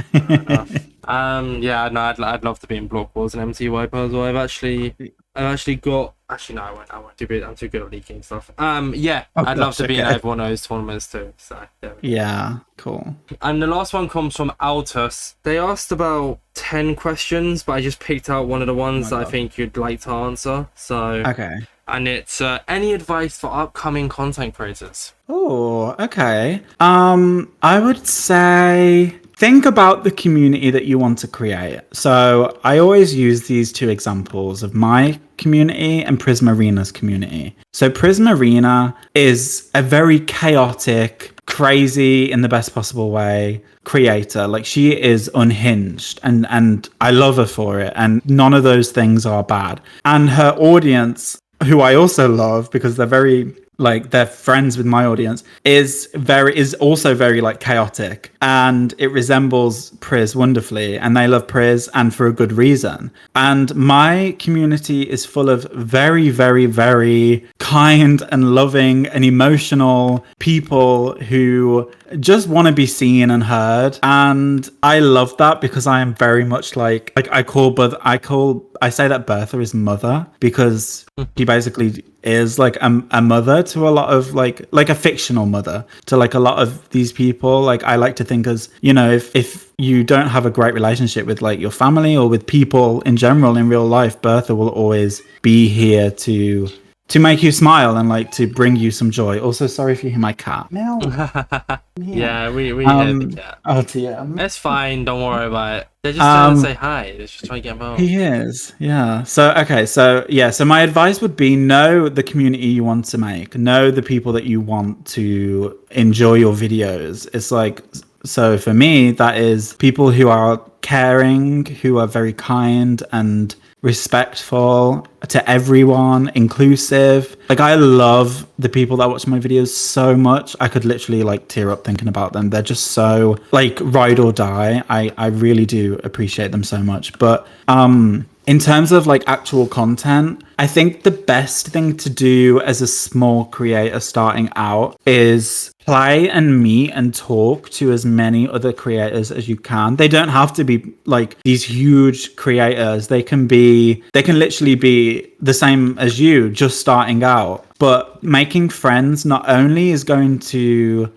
Yeah, no, I'd love to be in Block Wars and MC Wiper as well. I've actually got. Actually, no, I won't. I'm too good at leaking stuff. Yeah, I'd love to be in either one of those tournaments too. So yeah, cool. And the last one comes from Altus. They asked about 10 questions, but I just picked out one of the ones that I think you'd like to answer. So okay. And it's any advice for upcoming content creators? Oh, okay. I would say think about the community that you want to create. So I always use these two examples of my community and Prismarina's community. So Prismarina is a very chaotic, crazy in the best possible way creator. Like she is unhinged, and I love her for it, and none of those things are bad. And her audience, who I also love because they're very like, they're friends with my audience, is also very like chaotic. and it resembles Priz wonderfully, and they love Priz, and for a good reason. And my community is full of very, very, very kind and loving and emotional people who just want to be seen and heard. And I love that because I am very much like I say that Bertha is mother because she basically is like a mother to a lot of like a fictional mother to like a lot of these people. Like I like to think as, you know, if you don't have a great relationship with like your family or with people in general in real life, Bertha will always be here to make you smile and like to bring you some joy. Also, sorry if you hear my cat. Meow. Yeah, we hear the cat. Oh dear. It's fine, don't worry about it. They're just trying to say hi. They're just trying to get involved. He is, yeah. So my advice would be know the community you want to make. Know the people that you want to enjoy your videos. It's like, so for me, that is people who are caring, who are very kind and respectful to everyone, inclusive. Like I love the people that watch my videos so much. I could literally like tear up thinking about them. They're just so like ride or die. I really do appreciate them so much. But in terms of like actual content, I think the best thing to do as a small creator starting out is play and meet and talk to as many other creators as you can. They don't have to be like these huge creators. They can literally be the same as you, just starting out. But making friends not only is going to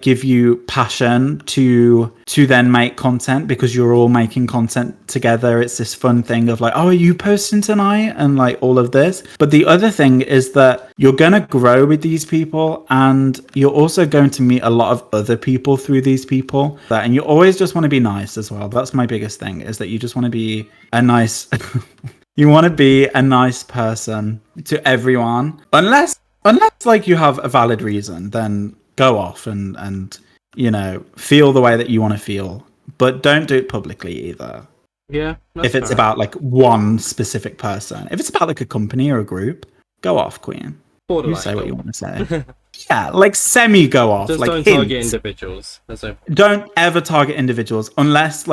give you passion to then make content because you're all making content together. It's this fun thing of like, oh, are you posting tonight? And like all of this. But the other thing is that you're going to grow with these people and you're also going to meet a lot of other people through these people. And you always just want to be nice as well. That's my biggest thing, is that you just want to be a nice... You want to be a nice person to everyone, unless like you have a valid reason, then go off and you know, feel the way that you want to feel, but don't do it publicly either. Yeah. If it's about like one specific person, if it's about like a company or a group, go off, Queen. You say what you want to say. Yeah, like semi go off. Just like don't hints. target individuals. Don't ever target individuals unless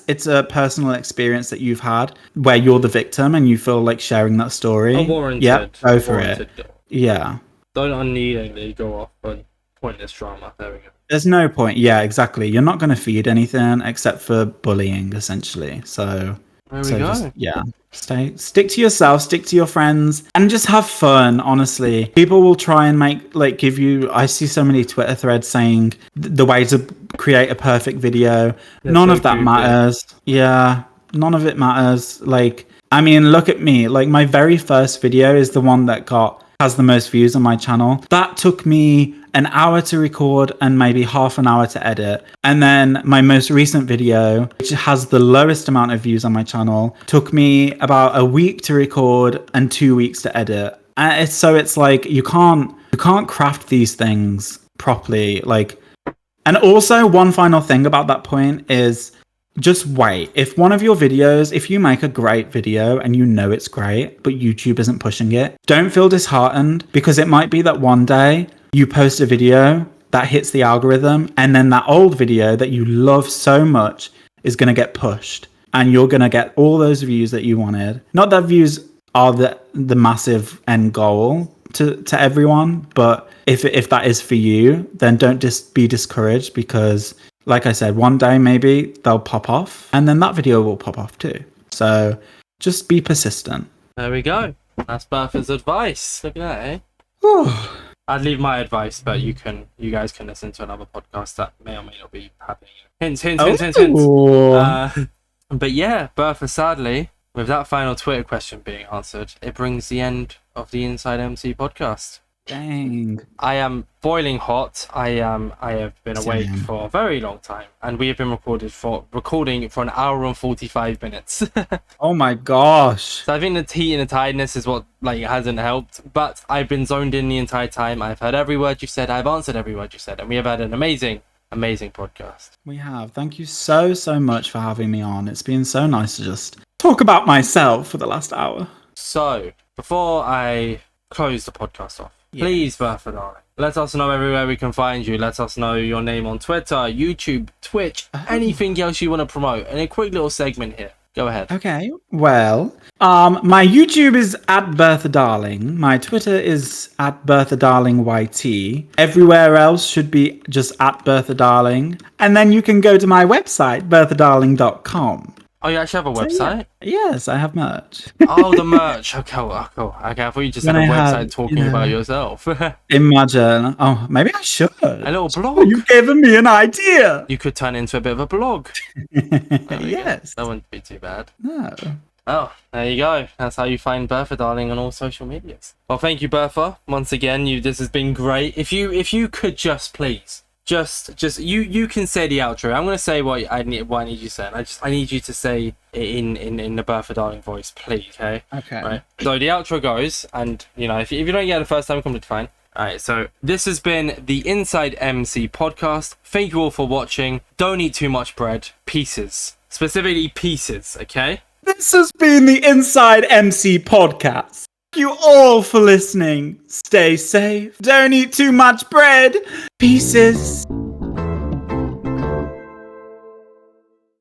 it's a personal experience that you've had where you're the victim and you feel like sharing that story. Unwarranted. Yeah, go for it. Yeah. Don't unneedingly go off on pointless drama. There we go. There's no point. Yeah, exactly. You're not going to feed anything except for bullying, essentially. So there we go. Just, stick to yourself, stick to your friends, and just have fun. Honestly, people will try and give you. I see so many Twitter threads saying the way to create a perfect video. None of that matters. Yeah, none of it matters. Like, I mean, look at me. Like, my very first video is the one that has the most views on my channel. That took me an hour to record and maybe half an hour to edit. And then my most recent video, which has the lowest amount of views on my channel, took me about a week to record and 2 weeks to edit. And it's like you can't craft these things properly. Like, and also one final thing about that point is just wait. If one of your videos, if you make a great video and you know it's great, but YouTube isn't pushing it, don't feel disheartened, because it might be that one day you post a video that hits the algorithm and then that old video that you love so much is going to get pushed and you're going to get all those views that you wanted. Not that views are the massive end goal to everyone, but if that is for you, then don't just be discouraged, because like I said, one day maybe they'll pop off and then that video will pop off too. So just be persistent. There we go. That's Bertha's advice. Look at that, eh? I'd leave my advice, but you guys can listen to another podcast that may or may not be happening. Hints. But yeah, Bertha, sadly, with that final Twitter question being answered, it brings the end of the InsideMC podcast. Dang. I am boiling hot. I have been awake for a very long time, and we have been recording for an hour and 45 minutes. Oh my gosh. So I think the heat and the tiredness is what hasn't helped, but I've been zoned in the entire time. I've heard every word you said. I've answered every word you said, and we have had an amazing podcast. We have. Thank you so much for having me on. It's been so nice to just talk about myself for the last hour. So before I close the podcast off, Please, BerthaDarling, let us know everywhere we can find you. Let us know your name on Twitter, YouTube, Twitch, anything else you want to promote. And a quick little segment here. Go ahead. Okay, well, my YouTube is at BerthaDarling. My Twitter is at BerthaDarlingYT. Everywhere else should be just at BerthaDarling. And then you can go to my website, BerthaDarling.com. Oh, you actually have a website? Yes, I have merch. Oh, the merch. Okay, cool. Okay, I thought you just had a website talking about yourself. Imagine. Oh, maybe I should. A little blog. You've given me an idea. You could turn into a bit of a blog. Yes. That wouldn't be too bad. No. Oh, there you go. That's how you find BerthaDarling on all social medias. Well, thank you, Bertha. Once again, this has been great. If you could just please, you can say the outro. I'm gonna say what I need you to say. I need you to say it in the BerthaDarling voice, please. Okay. Okay. Right. So the outro goes, and if you don't get it the first time, completely fine. Alright, so this has been the InsideMC podcast. Thank you all for watching. Don't eat too much bread. Pieces. Specifically pieces, okay? This has been the InsideMC podcast. Thank you all for listening. Stay safe. Don't eat too much bread. Pieces.